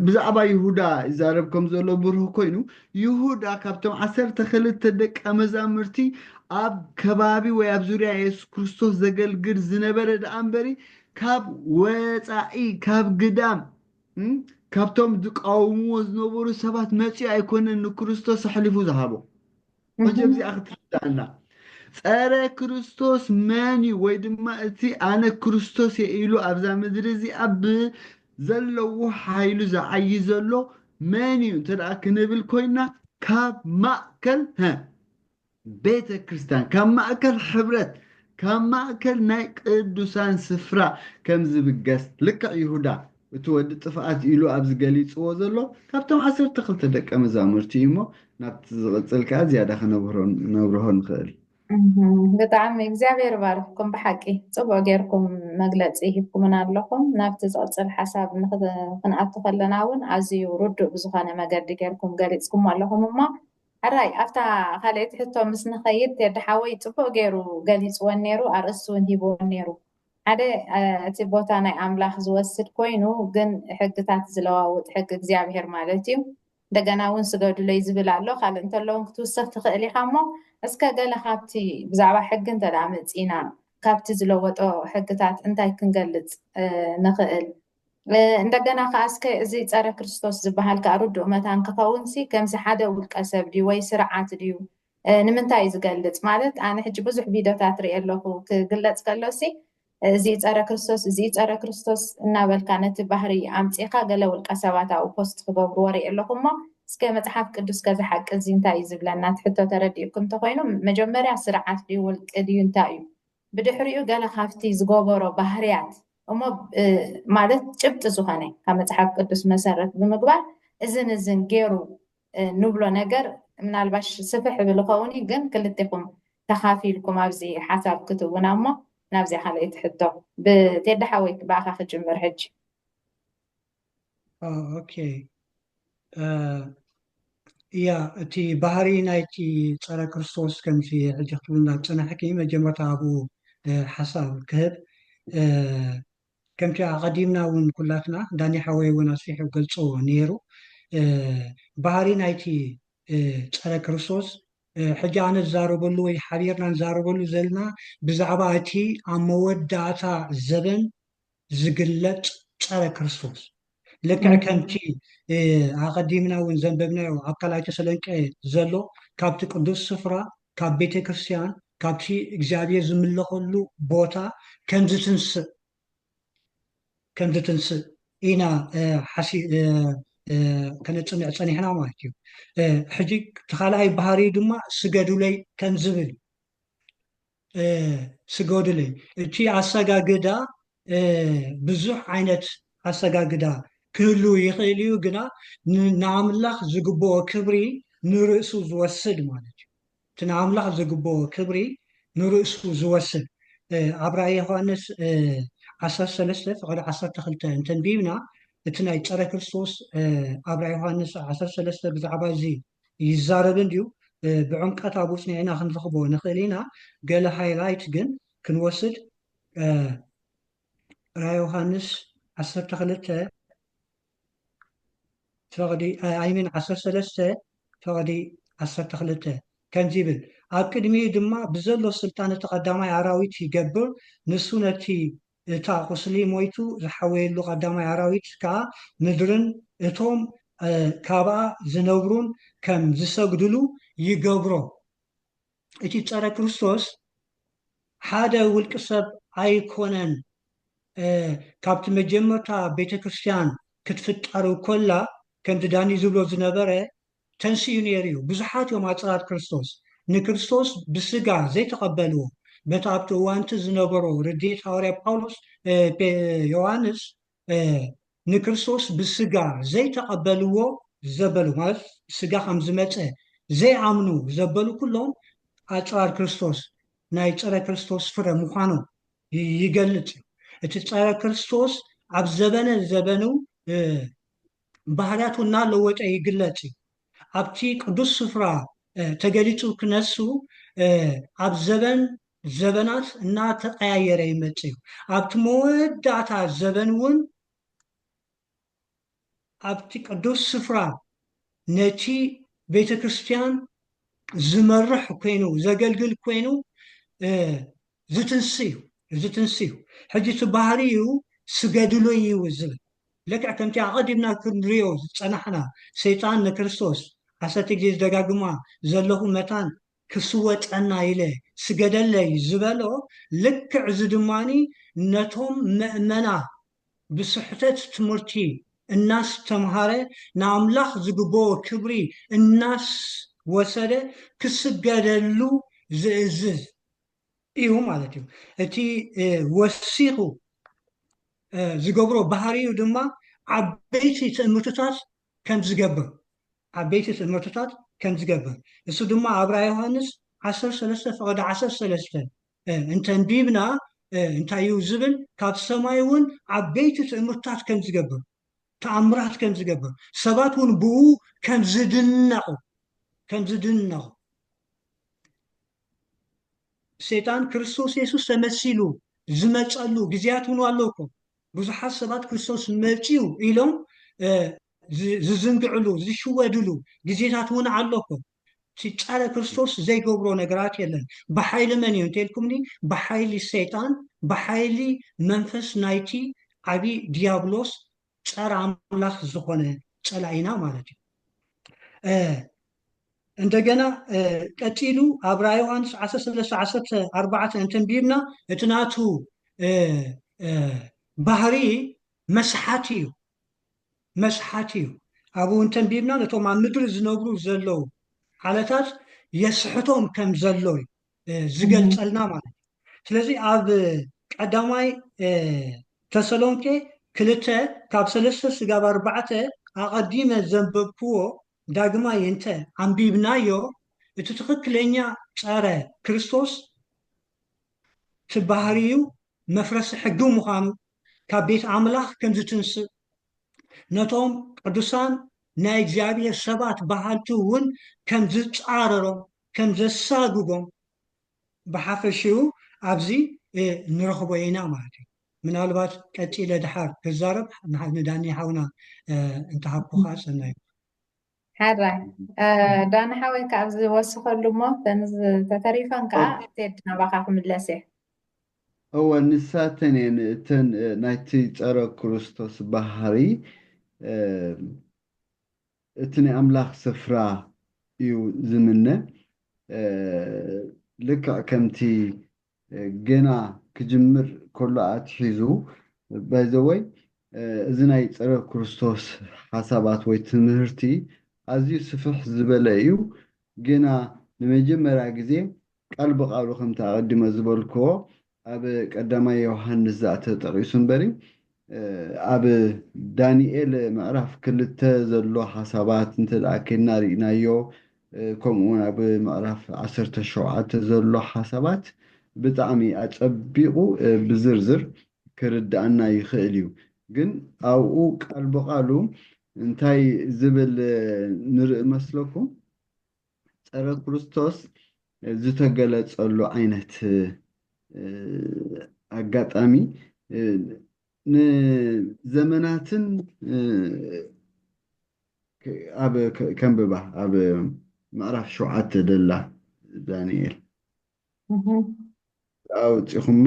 ብዛዕባ ይሁዳ ይዛረብ ከም ዘሎ ብሩህ ኮይኑ ይሁዳ ካብቶም 12 ደቀ መዛሙርቲ ኣብ ከባቢ ወይ ኣብ ዙርያ የሱስ ክርስቶስ ዘገልግል ዝነበረ ደኣ እምበሪ ካብ ወፃኢ ካብ ግዳም ካብቶም ዝቃወምዎ ዝነበሩ ሰባት መፂኡ ኣይኮነን ንክርስቶስ ኣሕሊፉ ዝሃቦ ሕጂ ኣብዚኣ ክትርዳእና ፀረ ክርስቶስ መን እዩ ወይ ድማ እቲ ኣነ ክርስቶስ እየ ኢሉ ኣብዛ ምድሪ እዚኣ ብዘለዎ ሓይሉ ዝዓይ ዘሎ መን እዩ እንተደኣ ክንብል ኮይና ካብ ማእከል ቤተ ክርስቲያን ካብ ማእከል ሕብረት ካብ ማእከል ናይ ቅዱሳን ስፍራ ከም ዝብገስ ልክዕ ይሁዳ እቲ ወዲ ጥፍኣት ኢሉ ኣብዚ ገሊፅዎ ዘሎ ካብቶም 12 ደቀ መዛሙርቲ እዩ እሞ ናብቲ ዝቕፅል ከዓ ዝያዳ ክነብርሆ ንኽእል ብጣዕሚ እግዚኣብሔር ባርክኩም ብሓቂ ፅቡቅ ጌርኩም መግለፂ ሂብኩምና ኣለኹም ናብቲ ዝቕፅል ሓሳብ ክንኣቱ ከለና እውን ኣዝዩ ርዱእ ብዝኾነ መገዲ ጌርኩም ገሊፅኩም ኣለኹም እሞ ሕራይ ኣብታ ካልእቲ ሕቶ ምስ ንኸይድ የድሓወይ ፅቡቅ ገይሩ ገሊፅዎን ነይሩ ኣርእስቲ እውን ሂብዎን ነይሩ ሓደ እቲ ቦታ ናይ ኣምላኽ ዝወስድ ኮይኑ ግን ሕግታት ዝለዋውጥ ሕጊ እግዚኣብሔር ማለት እዩ እንደገና እውን ስገዱለይ ዝብል ኣሎ ካልእ እንተለውን ክትውሰኽ ትኽእል ኢኻ እሞ እስከ ገለ ካብቲ ብዛዕባ ሕጊ እንተዳ መፂና ካብቲ ዝለወጦ ሕግታት እንታይ ክንገልፅ ንኽእል እንደገና ከዓ እስከ እዚ ፀረ ክርስቶስ ዝበሃል ከዓ ርዱእ መታን ክኸውን ሲ ከምዚ ሓደ ውልቀ ሰብ ድዩ ወይ ስርዓት ድዩ ንምንታይ እዩ ዝገልፅ ማለት ኣነ ሕጂ ብዙሕ ቪድዮታት ርኢ ኣለኹ ክግለፅ ከሎሲ እዚ ፀረ ክርስቶስ እዚ ፀረ ክርስቶስ እናበልካ ነቲ ባህሪ ኣምፂኻ ገለ ውልቀ ሰባት ኣብኡ ፖስት ክገብርዎ ርኢ ኣለኹ እሞ እስከ መፅሓፍ ቅዱስ ከዚ ሓቂ እዚ እንታይ እዩ ዝብለና ትሕቶ ተረዲእኩም እንተኮይኑ መጀመርያ ስርዓት ድዩ ውልቂ ድዩ እንታይ እዩ ብድሕሪኡ ገለ ካብቲ ዝገበሮ ባህርያት እሞ ማለት ጭብጢ ዝኾነ ካብ መፅሓፍ ቅዱስ መሰረት ብምግባር እዝን ገይሩ ንብሎ ነገር ምናልባሽ ስፍሕ ብል ኸውን ግን ክልቲኹም ተኻፊልኩም ኣብዚ ሓሳብ ክትውና እሞ ናብዚኣ ካልእቲ ሕቶ ብቴዳሓወይ ብኣኻ ክጅምር ሕጂ ኦኬ እያ እቲ ባህሪ ናይቲ ፀረ ክርስቶስ ከምዚ ሕጂ ክትብልና ፀናሕኪ መጀመርታ ኣብኡ ሓሳብ ክህብ ከምቲ ቀዲምና እውን ኩላትና ዳኒሓወይ እውን ኣስፊሑ ገልፆ ነይሩ ባህሪ ናይቲ ፀረ ክርስቶስ ሕጂ ኣነ ዝዛረበሉ ወይ ሓቢርና ንዛረበሉ ዘለና ብዛዕባ እቲ ኣብ መወዳእታ ዘበን ዝግለፅ ፀረ ክርስቶስ ልክዕ ከምቲ ኣቀዲምና እውን ዘንበብናዮ ኣብ ካልኣይ ተሰሎንቄ ዘሎ ካብቲ ቅዱስ ስፍራ ካብ ቤተ ክርስቲያን ካብቲ እግዚኣብሔር ዝምለኸሉ ቦታ ከምዚ ትንስእ ኢና ከነፅንዕ ፀኒሕና ማለት እዩ ሕጂ ተኻልኣይ ባህሪ ድማ ስገዱለይ ከም ዝብል ስገዱለይ እቲ ኣሰጋግዳ ብዙሕ ዓይነት ኣሰጋግዳ ክህሉ ይኽእል እዩ ግና ንኣምላኽ ዝግብኦ ክብሪ ንርእሱ ዝወስድ ማለት እዩ እቲ ንኣምላኽ ዝግብኦ ክብሪ ንርእሱ ዝወስድ ኣብ ራእይ ዮሃንስ 13 ፍቅዲ 12 እንተንቢብና ናይ ፀረ ክርስቶስ ኣብ ራእይ ዮሃንስ 13 ብዛዕባ እዚ ይዛረብ እንድዩ ብዕምቀት ኣብኡ ፅኒዕና ክንረኽቦ ንኽእል ኢና ገለ ሃይላይት ግን ክንወስድ ራእይ ዮሃንስ 12 ፈቕዲ ኣይሚን 13 ፈቕዲ 12 ከምዚ ይብል ኣብ ቅድሚኡ ድማ ብዘሎ ስልጣን እቲ ቀዳማይ ኣራዊት ይገብር ንሱ ነቲ እታ ቁስሊ ሞይቱ ዝሓወየሉ ቀዳማይ ኣራዊት ከዓ ምድርን እቶም ካብኣ ዝነብሩን ከም ዝሰግድሉ ይገብሮ እቲ ፀረ ክርስቶስ ሓደ ውልቂ ሰብ ኣይኮነን ካብቲ መጀመርታ ቤተክርስትያን ክትፍጠር ኮላ ከምቲ ዳኒ ዝብሎ ዝነበረ ተንስኡ ነይሩ እዩ ብዙሓት እዮም ኣፅራት ክርስቶስ ንክርስቶስ ብስጋ ዘይተቐበልዎ በቲ ኣብቲ እዋንቲ ዝነበሮ ርድኢት ሃዋርያ ጳውሎስ ዮሃንስ ንክርስቶስ ብስጋ ዘይተቐበልዎ ዘበሉ ማለት ስጋ ከም ዝመፀ ዘይኣምኑ ዘበሉ ኩሎም ኣፅራር ክርስቶስ ናይ ፀረ ክርስቶስ ፍረ ምዃኖም ይገልፅ እዩ እቲ ፀረ ክርስቶስ ኣብ ዘበነ ዘበኑ ባህርያቱ እናለወጠ ይግለፅ እዩ ኣብቲ ቅዱስ ስፍራ ተገሊፁ ክነሱ ኣብ ዘበናት እናተቀያየረ ይመፅ እዩ ኣብቲ መወዳእታ ዘበን እውን ኣብቲ ቅዱስ ስፍራ ነቲ ቤተክርስትያን ዝመርሕ ኮይኑ ዘገልግል ኮይኑ ዝትንሲ እዩ ሕጂ እቲ ባህሪኡ ስገድሉ እዩ ዝብል ልክዕ ከምቲ ኣቐዲምና ክንሪኦ ዝፀናሕና ሰይጣን ንክርስቶስ 10 ግዜ ዝደጋግማ ዘለኹ መታን ክስወጠና ኢለ ስገደለይ ዝበሎ ልክዕ እዚ ድማኒ ነቶም ምእመና ብስሕተት ትምህርቲ እናስ ተምሃረ ንኣምላኽ ዝግብኦ ክብሪ እናስ ወሰደ ክስገደሉ ዝእዝዝ እዩ ማለት እዩ እቲ ወሲኹ ዝገብሮ ባህሪኡ ድማ ዓበይቲ ትእምርትታት ከም ዝገብር እሱ ድማ ኣብ ራእይ ዮሃንስ 13 ፈቐዲ 13 እንተንቢብና እንታይ እዩ ዝብል ካብ ሰማይ እውን ዓበይቲ ትእምርትታት ከም ዝገብር ተኣምራት ከም ዝገብር ሰባት እውን ብኡ ከም ዝድነቑ ሰይጣን ክርስቶስ የሱስ ተመሲሉ ዝመፀሉ ግዜያት እውን ኣለውኮ ብዙሓት ሰባት ክርስቶስ መፂኡ ኢሎም ዝዝንግዕሉ ዝሽወድሉ ግዜታት እውን ኣለኮ እቲ ፀረ ክርስቶስ ዘይገብሮ ነገራት የለን ብሓይሊ መን እዩ እንተልኩምኒ ብሓይሊ ሰይጣን ብሓይሊ መንፈስ ናይቲ ዓብይ ዲያብሎስ ፀረ ኣምላኽ ዝኾነ ፀላኢና ማለት እዩ እንደገና ቀፂሉ ኣብ ራእይ ዮሃንስ 13:14 እንተንቢብና እቲ ናቱ ባህሪ መስሓቲ እዩ ኣብኡ እንተንቢብና ነቶም ኣብ ምድሪ ዝነብሩ ዘለው ዓለታት የስሕቶም ከም ዘሎ ዝገልፀልና ማለት እዩ ስለዚ ኣብ ቀዳማይ ተሰሎንቄ 2:3-4 ኣቐዲመ ዘንበብክዎ ዳግማይ እንተ ኣንቢብናዮ እቲ ትክክለኛ ፀረ ክርስቶስ ትባህሪዩ መፍረሲ ሕጊ ምዃኑ ካብ ቤት ኣምላኽ ከም ዝትንስእ ነቶም ቅዱሳን ናይ እግዚኣብሔር ሰባት ባሃልቲ እውን ከም ዝፃረሮም ከም ዘሳግጎም ብሓፈሽኡ ኣብዚ ንረኽቦ ኢና ማለት እዩ ምናልባት ቀፂለ ድሓር ክዛረብ ንዳኒ ሓውና እንተሃብኩኻ ፀናዩ ሓራይ ዳኒ ሓወይ ካብ ዝወስኸሉ እሞ ተተሪፈን ከዓ ቴድ ናባኻ ክምለስ እየ እወ ንሳተን እየን እተን ናይቲ ፀረ ክርስቶስ ባህሪ እቲ ናይ ኣምላኽ ስፍራ እዩ ዝምነ ልክዕ ከምቲ ገና ክጅምር ከሎ ኣትሒዙ ባይዘወይ እዚ ናይ ፀረ ክርስቶስ ሓሳባት ወይ ትምህርቲ ኣዝዩ ስፍሕ ዝበለ እዩ ገና ንመጀመርያ ግዜ ቃል ብቃሉ ከምቲ ኣቐዲመ ዝበልክዎ ኣብ ቀዳማይ ዮሃንስ ተጠቂሱ እምበሪ ኣብ ዳንኤል ምዕራፍ 2 ዘሎ ሓሳባት እንተደኣ ከይድና ሪእናዮ ከምኡውን ኣብ ምዕራፍ 17 ዘሎ ሓሳባት ብጣዕሚ ኣፀቢቑ ብዝርዝር ክርዳእና ይኽእል እዩ ግን ኣብኡ ቃል ብቃሉ እንታይ ዝብል ንርኢ መስለኩም ፀረ ክርስቶስ ዝተገለጸሉ ዓይነት ኣጋጣሚ ንዘመናትን ኣብ ከንብባ ኣብ ምዕራፍ 7 ደላ ዳንኤል ኣውፂኹማ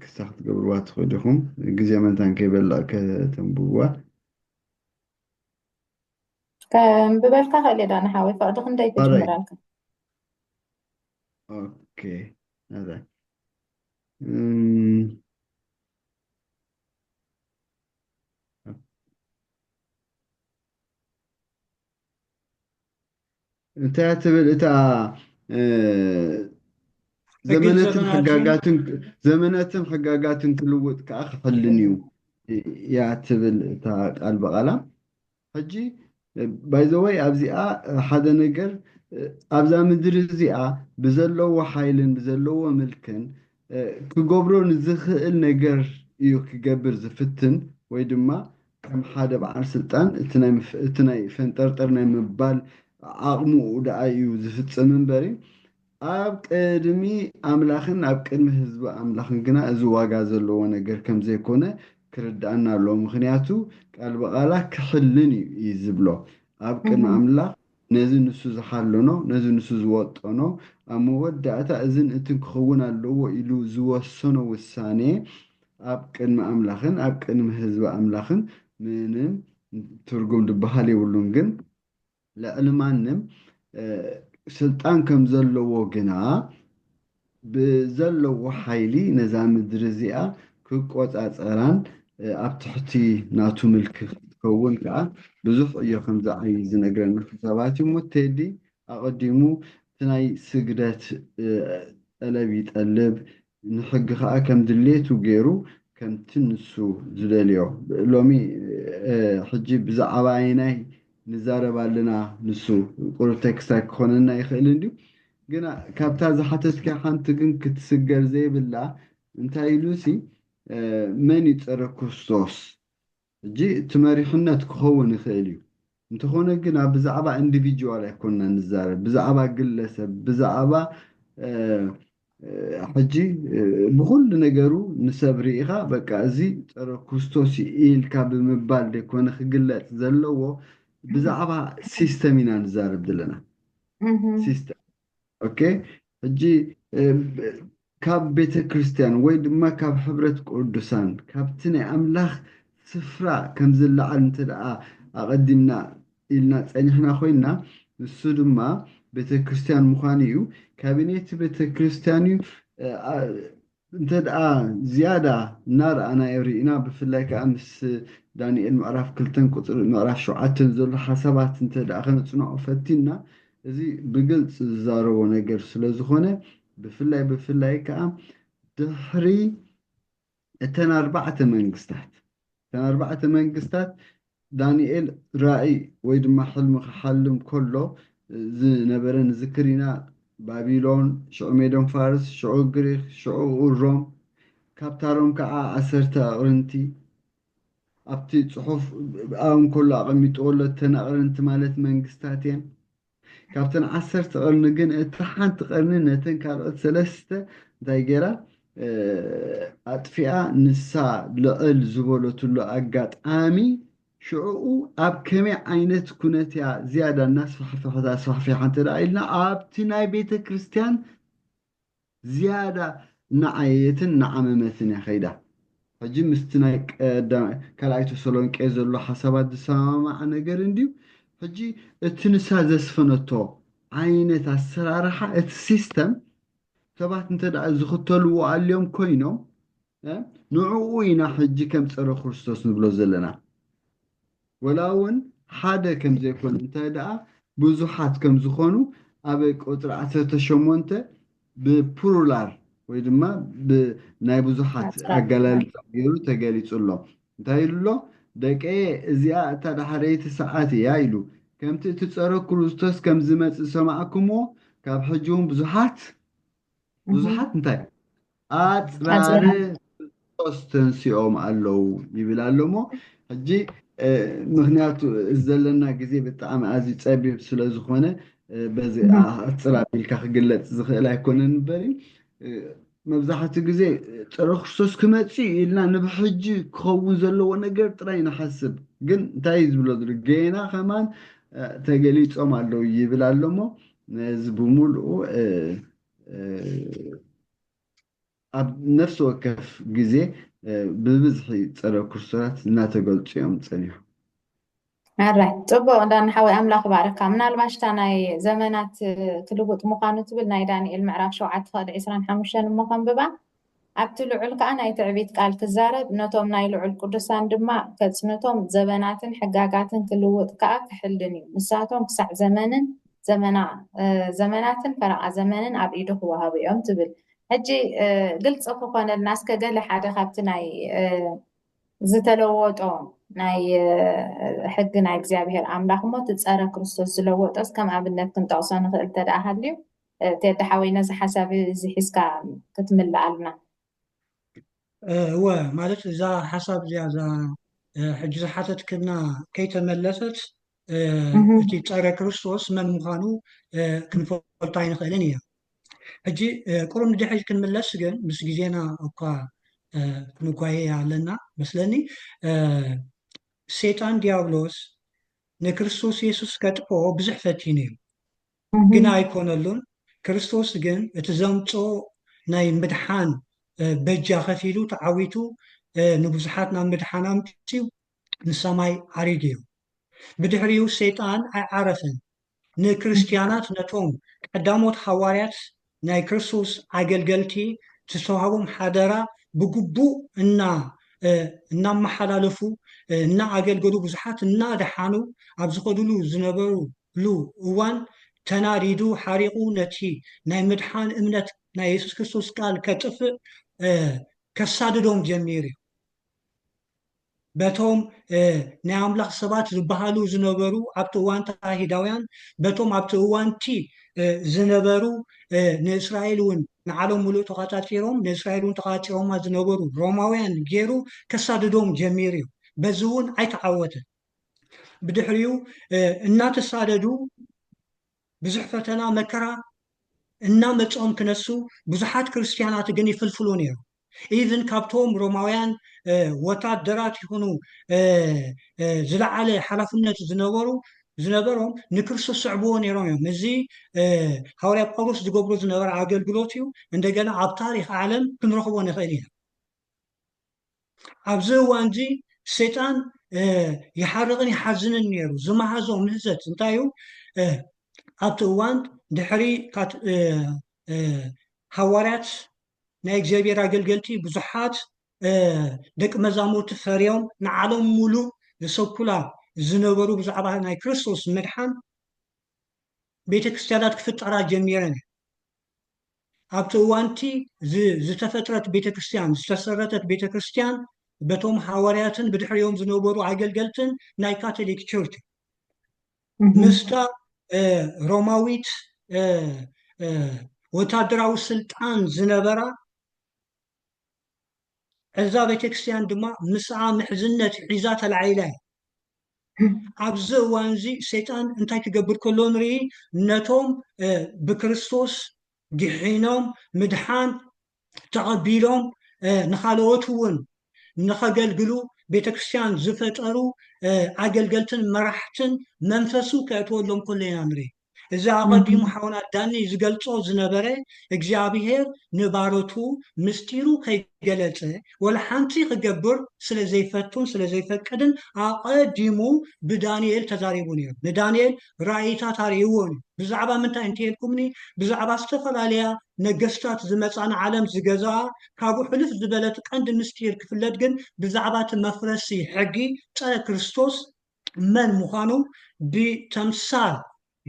ክሳብ ክትገብርዋ ትኽእሉ ኢኹም ግዜ መንታን ከይበላእ ከተንብብዋ كنببلك خلي دانا حاوي فقد خندي قرأي كجمرالك اوكي هذا እንታይ ትብል እታ ዘመናትን ሕጋጋትን ክልውጥ ከዓ ክሕልን እዩ እያ ትብል እታ ቃል በቃላ ሕጂ ባይዘወይ ኣብዚኣ ሓደ ነገር ኣብዛ ምድሪ እዚኣ ብዘለዎ ሓይልን ብዘለዎ ምልክን ክገብሮ ንዝኽእል ነገር እዩ ክገብር ዝፍትን ወይ ድማ ከም ሓደ በዓል ስልጣን እቲ ናይ ፈንጠርጠር ናይ ምባል ዓቕሙኡ ደኣ እዩ ዝፍፅም እምበሪ ኣብ ቅድሚ ኣምላኽን ኣብ ቅድሚ ህዝቢ ኣምላኽን ግና እዚ ዋጋ ዘለዎ ነገር ከም ዘይኮነ ክርዳእና ኣለዎ ምክንያቱ ቃል በቃላ ክሕልን እዩ ዝብሎ ኣብ ቅድሚ ኣምላኽ ነዚ ንሱ ዝሓለኖ ነዚ ንሱ ዝወጠኖ ኣብ መወዳእታ እዝን እትን ክኸውን ኣለዎ ኢሉ ዝወሰኖ ውሳኔ ኣብ ቅድሚ ኣምላኽን ኣብ ቅድሚ ህዝቢ ኣምላኽን ምንም ትርጉም ዝበሃል የብሉን ግን ልዕሊ ማንም ስልጣን ከም ዘለዎ ግና ብዘለዎ ሓይሊ ነዛ ምድሪ እዚኣ ክቆፃፀራን ኣብ ትሕቲ ናቱ ምልክ ክትከውን ከዓ ብዙሕ እዮ ከምዚ ዓይ ዝነግረና ሰባት እዩ ሞ ቴዲ ኣቐዲሙ እቲ ናይ ስግደት ጠለብ ይጠልብ ንሕጊ ከዓ ከም ድሌቱ ገይሩ ከምቲ ንሱ ዝደልዮ ሎሚ ሕጂ ብዛዕባ ናይ ንዛረብ ኣለና ንሱ ቁሩብ ቴክስታይ ክኾነና ይኽእል እንድዩ ግና ካብታ ዝሓተትከ ሓንቲ ግን ክትስገር ዘይብላ እንታይ ኢሉሲ መን ይፀረ ክርስቶስ ሕጂ እቲ መሪሕነት ክኸውን ይኽእል እዩ እንተኾነ ግና ብዛዕባ ኢንዲቪጁዋል ኣይኮንና ንዛረብ ብዛዕባ ግለሰብ ብዛዕባ ሕጂ ብኩሉ ነገሩ ንሰብ ርኢኻ በቃ እዚ ፀረ ክርስቶስ ኢልካ ብምባል ደይኮነ ክግለፅ ዘለዎ ብዛዕባ ሲስተም ኢና ንዛረብ ዘለና ሲስተም ኦኬ ሕጂ ካብ ቤተ ክርስቲያን ወይ ድማ ካብ ሕብረት ቅዱሳን ካብቲ ናይ ኣምላኽ ስፍራ ከም ዝለዓል እንተ ደኣ ኣቐዲምና ኢልና ፀኒሕና ኮይና ንሱ ድማ ቤተ ክርስቲያን ምዃኑ እዩ ካቢኔት ቤተ ክርስቲያን እዩ እንተ ደኣ ዝያዳ እናረኣናዮ ርኢና ብፍላይ ከዓ ምስ ዳንኤል ምዕራፍ 2 ቁፅሪ ምዕራፍ 7 ዘሎ ሓሳባት እንተ ደኣ ከነፅንዖ ፈቲና እዚ ብግልፂ ዝዛረቦ ነገር ስለዝኾነ ብፍላይ ከዓ ድሕሪ እተን 4 መንግስታት ዳንኤል ራእይ ወይ ድማ ሕልሚ ክሓልም ከሎ ዝነበረ ንዝክር ኢና ባቢሎን ሽዑ ሜዶን ፋርስ ሽዑ ግሪክ ሽዑ ሮም ካብታሮም ከዓ 10 ኣቕርንቲ ኣብቲ ፅሑፍ ኣብን ከሎ ኣቐሚጥዎሎ እተን ኣቕርንቲ ማለት መንግስታት እየን ካብተን 10 ቀርኒ ግን እቲ ሓንቲ ቀርኒ ነተን ካልኦት 3 እንታይ ገይራ ኣጥፊኣ ንሳ ልዕል ዝበለትሉ ኣጋጣሚ ሽዑኡ ኣብ ከመይ ዓይነት ኩነት እያ ዝያዳ እናስፋሕፍሐታ እንተ ደኣ ኢልና ኣብቲ ናይ ቤተ ክርስቲያን ዝያዳ ንዓየትን ንዓመመትን እያ ከይዳ ሕጂ ምስቲ ናይ ካልኣይ ተሰሎንቄ ዘሎ ሓሳባት ዝሰማማዕ ነገር እንድዩ ሕጂ እቲ ንሳ ዘስፈነቶ ዓይነት ኣሰራርሓ እቲ ሲስተም ሰባት እንተ ደኣ ዝኽተልዎ ኣልዮም ኮይኖም ንዕኡ ኢና ሕጂ ከም ፀረ ክርስቶስ ንብሎ ዘለና ወላ እውን ሓደ ከም ዘይኮነ እንታይ ደኣ ብዙሓት ከም ዝኾኑ ኣብ ቁፅሪ 18 ብፕሉራል ወይ ድማ ብናይ ብዙሓት ኣገላልፃ ገይሩ ተገሊፁሎ እንታይ ኢሉ ኣሎ ደቀ እዚኣ እታ ዳሕረይቲ ሰዓት እያ ኢሉ ከምቲ እቲ ፀረ ክርስቶስ ከም ዝመፅእ ሰማዕኩሞ ካብ ሕጂ እውን ብዙሓት እንታይ ኣፅራር ክርስቶስ ተንሲኦም ኣለው ይብል ኣሎ እሞ ሕጂ ምክንያቱ ዘለና ግዜ ብጣዕሚ ኣዝዩ ፀቢብ ስለ ዝኾነ በዚ ኣፅር ኣቢልካ ክግለፅ ዝኽእል ኣይኮነን እምበር መብዛሕትኡ ግዜ ፀረ ክርስቶስ ክመፅእ ኢልና ንብሕጂ ክኸውን ዘለዎ ነገር ጥራይ ንሓስብ ግን እንታይ ዝብሎ ዝብል ጌና ከማን ተገሊፆም ኣለው ይብል ኣሎ እሞ ነዚ ብምሉኡ ኣብ ነፍሲ ወከፍ ግዜ ብብዝሒ ፀረ ክርስቶሳት እናተገልፁ እዮም ፀኒሖም ኣራይ ፅቡቅ እንዳንሓወይ ኣምላኽ ባረካ ምናልባሽ እታ ናይ ዘመናት ክልውጥ ምዃኑ ትብል ናይ ዳንኤል ምዕራፍ 7:25 እሞ ከንብባ ኣብቲ ልዑል ከዓ ናይ ትዕቢት ቃል ክዛረብ ነቶም ናይ ልዑል ቅዱሳን ድማ ከፅንቶም ዘበናትን ሕጋጋትን ክልውጥ ከዓ ክሕልን እዩ ንሳቶም ክሳዕ ዘመናትን ፈረቓ ዘመንን ኣብ ኢዱ ክወሃቡ እዮም ትብል ሕጂ ግልፂ ክኾነልና እስከ ገለ ሓደ ካብቲ ናይ ዝተለወጦ ናይ ሕጊ ናይ እግዚኣብሔር ኣምላኽ እሞ ትፀረ ክርስቶስ ዝለወጦስ ከም ኣብነት ክንጠቕሶ ንኽእል ተደኣ ሃልዩ ተየዳሓወይ ነዚ ሓሳብ እዚ ሒዝካ ክትምላእ ኣለና እወ ማለት እዛ ሓሳብ እዚኣ እዛ ሕጂ ዝሓተትክና ከይተመለሰት እቲ ፀረ ክርስቶስ መን ምዃኑ ክንፈልጦ ኣይንኽእልን እያ ሕጂ ቁሩብ ንድሕሪ ክንምለስ ግን ምስ ግዜና እኳ ክንጓየ ኣለና መስለኒ ሰይጣን ዲያብሎስ ንክርስቶስ ኢየሱስ ከጥፍኦ ብዙሕ ፈቲኑ እዩ ግን ኣይኮነሉን ክርስቶስ ግን እቲ ዘምፅኦ ናይ ምድሓን በጃ ከፊሉ ተዓዊቱ ንብዙሓት ናብ ምድሓን ኣምፅኡ ንሰማይ ዓሪግ እዩ ብድሕሪኡ ሰይጣን ኣይዓረፈን ንክርስቲያናት ነቶም ቀዳሞት ሓዋርያት ናይ ክርስቶስ ኣገልገልቲ ዝተዋሃቦም ሓደራ ብግቡእ እናመሓላለፉ እናኣገልገሉ ብዙሓት እናድሓኑ ኣብ ዝኸድሉ ዝነበሩሉ እዋን ተናዲዱ ሓሪቑ ነቲ ናይ ምድሓን እምነት ናይ የሱስ ክርስቶስ ቃል ከጥፍእ ከሳድዶም ጀሚሩ እዩ በቶም ናይ ኣምላኽ ሰባት ዝበሃሉ ዝነበሩ ኣብቲ እዋን ተዋሂዳውያን በቶም ኣብቲ እዋንቲ ዝነበሩ ንእስራኤል እውን ንዓለም ሙሉእ ተቆፃፂሮም ንእስራኤል እውን ተቆፃፂሮማ ዝነበሩ ሮማውያን ገይሩ ከሳድዶም ጀሚሩ እዩ በዚ እውን ኣይተዓወተን ብድሕሪኡ እናተሳደዱ ብዙሕ ፈተና መከራ እናመፅኦም ክነሱ ብዙሓት ክርስቲያናት ግን ይፍልፍሉ ነይሩ ኢቭን ካብቶም ሮማውያን ወታደራት ይኹኑ ዝለዓለ ሓላፍነት ዝነበሮም ንክርስቶስ ስዕብዎ ነይሮም እዮም እዚ ሃዋርያ ጳውሎስ ዝገብሮ ዝነበረ ኣገልግሎት እዩ እንደገና ኣብ ታሪክ ዓለም ክንረኽቦ ንኽእል ኢና ኣብዚ እዋን እዚ ሰይጣን ይሓርቕን ይሓዝንን ነይሩ ዝመሃዞም ምህዘት እንታይ እዩ ኣብቲ እዋን ድሕሪ ሃዋርያት ናይ እግዚኣብሔር ኣገልገልቲ ብዙሓት ደቂ መዛሙርቲ ፈርዮም ንዓለም ሙሉእ ዝሰኩላ ዝነበሩ ብዛዕባ ናይ ክርስቶስ ምድሓን ቤተክርስትያናት ክፍጠራ ጀሚረን ኣብቲ እዋንቲ ዝተፈጥረት ቤተክርስትያን ዝተሰረተት ቤተክርስትያን በቶም ሃዋርያትን ብድሕሪኦም ዝነበሩ ኣገልገልትን ናይ ካቶሊክ ቸርች ምስታ ሮማዊት ወታደራዊ ስልጣን ዝነበራ እዛ ቤተክርስትያን ድማ ምስኣ ምሕዝነት ሒዛ ተላዒላ ኣብዚ እዋን እዚ ሰይጣን እንታይ ክገብር ከሎ ንርኢ ነቶም ብክርስቶስ ድሒኖም ምድሓን ተቐቢሎም ንኻልኦት እውን ንኸገልግሉ ቤተክርስትያን ዝፈጠሩ ኣገልገልትን መራሕትን መንፈሱ ከእትወሎም ከሎ ኢና ንርኢ እዚ ኣቐዲሙ ሓውና ዳኒ ዝገልፆ ዝነበረ እግዚኣብሔር ንባሮቱ ምስጢሩ ከይገለፀ ወላ ሓንቲ ክገብር ስለዘይፈቱን ስለዘይፈቀድን ኣቐዲሙ ብዳንኤል ተዛሪቡ ነይሩ ንዳንኤል ራእይታት ኣርእይዎን ብዛዕባ ምንታይ እንትልኩምኒ ብዛዕባ ዝተፈላለያ ነገስታት ዝመፃን ዓለም ዝገዝኣ ካብኡ ሕልፍ ዝበለት ቀንዲ ምስጢር ክፍለጥ ግን ብዛዕባ እቲ መፍረሲ ሕጊ ፀረ ክርስቶስ መን ምዃኑ ብተምሳል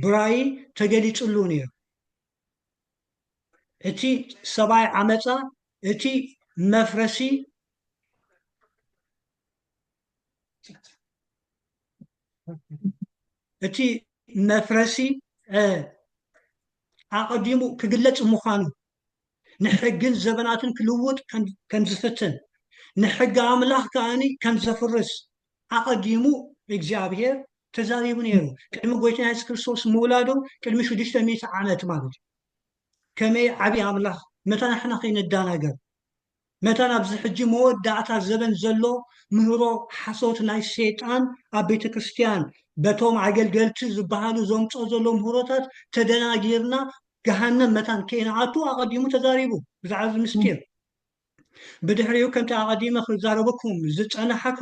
ብራእይ ተገሊፅሉ ነይሩ እቲ ሰብኣይ ዓመፃ እቲ መፍረሲ ኣቐዲሙ ክግለፅ ምዃኑ ንሕግን ዘበናትን ክልውጥ ከም ዝፍትን ንሕጊ ኣምላኽ ከዓኒ ከም ዘፍርስ ኣቐዲሙ እግዚኣብሔር ተዛሪቡ ነይሩ። ቅድሚ ጎይታና የሱስ ክርስቶስ ምውላዱ ቅድሚ 600 ዓመት ማለት እዩ። ከመይ ዓብዪ ኣምላኽ መታ ንሕና ከይነዳናገር መታ ናብዚ ሕጂ መወዳእታ ዘበን ዘሎ ምህሮ ሓሶት ናይ ሰይጣን ኣብ ቤተ ክርስቲያን በቶም ኣገልገልቲ ዝበሃሉ ዘምፆ ዘሎ ምህሮታት ተደናጊርና ገሃነም መታን ከይንኣቱ ኣቐዲሙ ተዛሪቡ ብዛዕባ እዚ ምስጢር ብድሕሪኡ ከምቲ ኣቐዲመ ክዛረበኩም ዝፀናሓኩ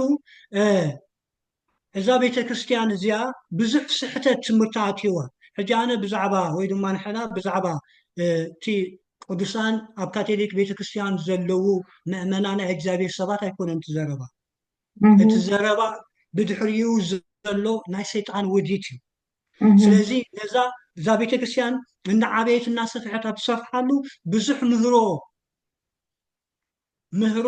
እዛ ቤተ ክርስቲያን እዚኣ ብዙሕ ስሕተት ትምህርቲ ኣትይዋ ሕጂ ኣነ ብዛዕባ ወይ ድማ ንሕና ብዛዕባ እቲ ቅዱሳን ኣብ ካቶሊክ ቤተክርስቲያን ዘለዉ ምእመናን ናይ እግዚኣብሔር ሰባት ኣይኮነን ትዘረባ እቲ ዘረባ ብድሕሪኡ ዘሎ ናይ ሰይጣን ውዲት እዩ። ስለዚ ነዛ እዛ ቤተክርስቲያን እናዓበየት እናሰፍሐት ኣብ ትሰፍሓሉ ብዙሕ ምህሮ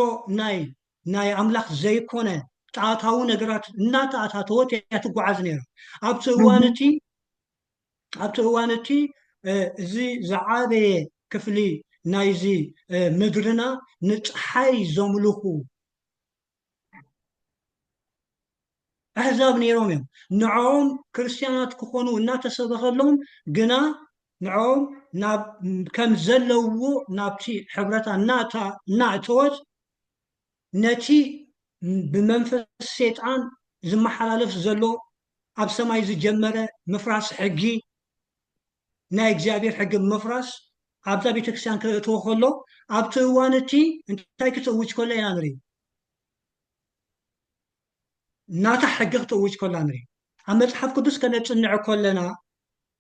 ናይ ኣምላኽ ዘይኮነ ጣዖታዊ ነገራት እናተኣታተወት እያ ትጓዓዝ ነይራ። ኣብቲ እዋን እቲ እዚ ዝዓበየ ክፍሊ ናይዚ ምድርና ንፀሓይ ዘምልኹ ኣሕዛብ ነይሮም እዮም። ንዖም ክርስቲያናት ክኾኑ እናተሰበኸሎም ግና ንዖም ከም ዘለውዎ ናብቲ ሕብረታ እናእተወት ነቲ ብመንፈስ ሰይጣን ዝመሓላለፍ ዘሎ ኣብ ሰማይ ዝጀመረ ምፍራስ ሕጊ ናይ እግዚኣብሔር ሕጊ ምፍራስ ኣብዛ ቤተክርስቲያን ክእትዎ ከሎ ኣብቲ እዋን እቲ እንታይ ክትእውጅ ከሎ ኢና ንርኢ ናታ ሕጊ ክትእውጅ ከላ ንርኢ። ኣብ መፅሓፍ ቅዱስ ከነፅንዕ ከለና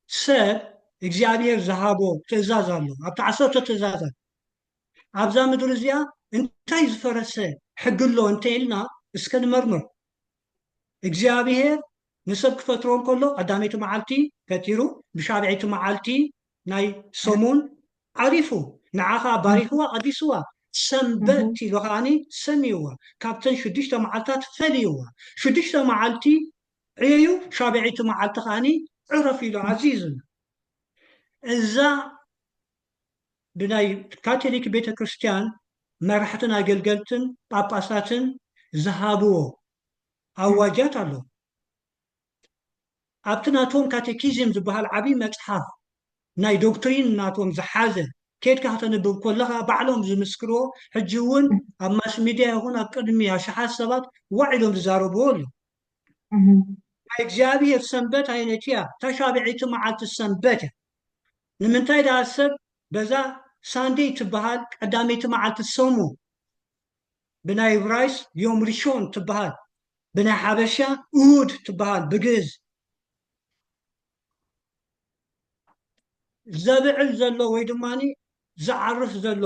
ሰብ እግዚኣብሔር ዝሃቦ ትእዛዝ ኣሎ ኣብቲ 10 ትእዛዛት ኣብዛ ምድሪ እዚኣ እንታይ ዝፈረሰ ሕጊ ኣሎ እንተኢልና እስከ ንመርምር። እግዚኣብሔር ንሰብ ክፈጥሮ ከሎ ቀዳመይቲ መዓልቲ ፈጢሩ ብሻብዒቲ መዓልቲ ናይ ሰሙን ዓሪፉ ንዓኻ ባሪኽዋ ቀዲስዋ ሰንበት ኢሉ ከዓኒ ሰሚይዋ ካብተን 6 መዓልትታት ፈልይዋ 6 መዓልቲ ዕዩ ሻብዒቲ መዓልቲ ከዓኒ ዕረፍ ኢሉ ዓዚዙና። እዛ ብናይ ካቶሊክ ቤተክርስቲያን መራሕትን ኣገልገልትን ጳጳሳትን ዝሃብዎ ኣዋጃት ኣሎ። ኣብቲ ናቶም ካቴኪዝም ዝበሃል ዓብይ መፅሓፍ ናይ ዶክትሪን ናቶም ዝሓዘ ከድካ ከተንብብ ከለካ ባዕሎም ዝምስክርዎ ሕጂ እውን ኣብ ማስ ሚድያ ይኹን ኣብ ቅድሚ ኣሽሓት ሰባት ዋዒሎም ዝዛረብዎ ኣሎ። ናይ እግዚኣብሔር ሰንበት ዓይነት እያ እታ ሻብዒቲ መዓልቲ ሰንበት እያ። ንምንታይ ዳ ሰብ በዛ ሳንዴይ ትበሃል ቀዳመይቲ መዓልቲ ሰሙ ብናይ ዕብራይስ ዮም ሪሾን ትበሃል ብናይ ሓበሻ እሁድ ትበሃል ብግእዝ ዘብዕል ዘሎ ወይ ድማኒ ዝዓርፍ ዘሎ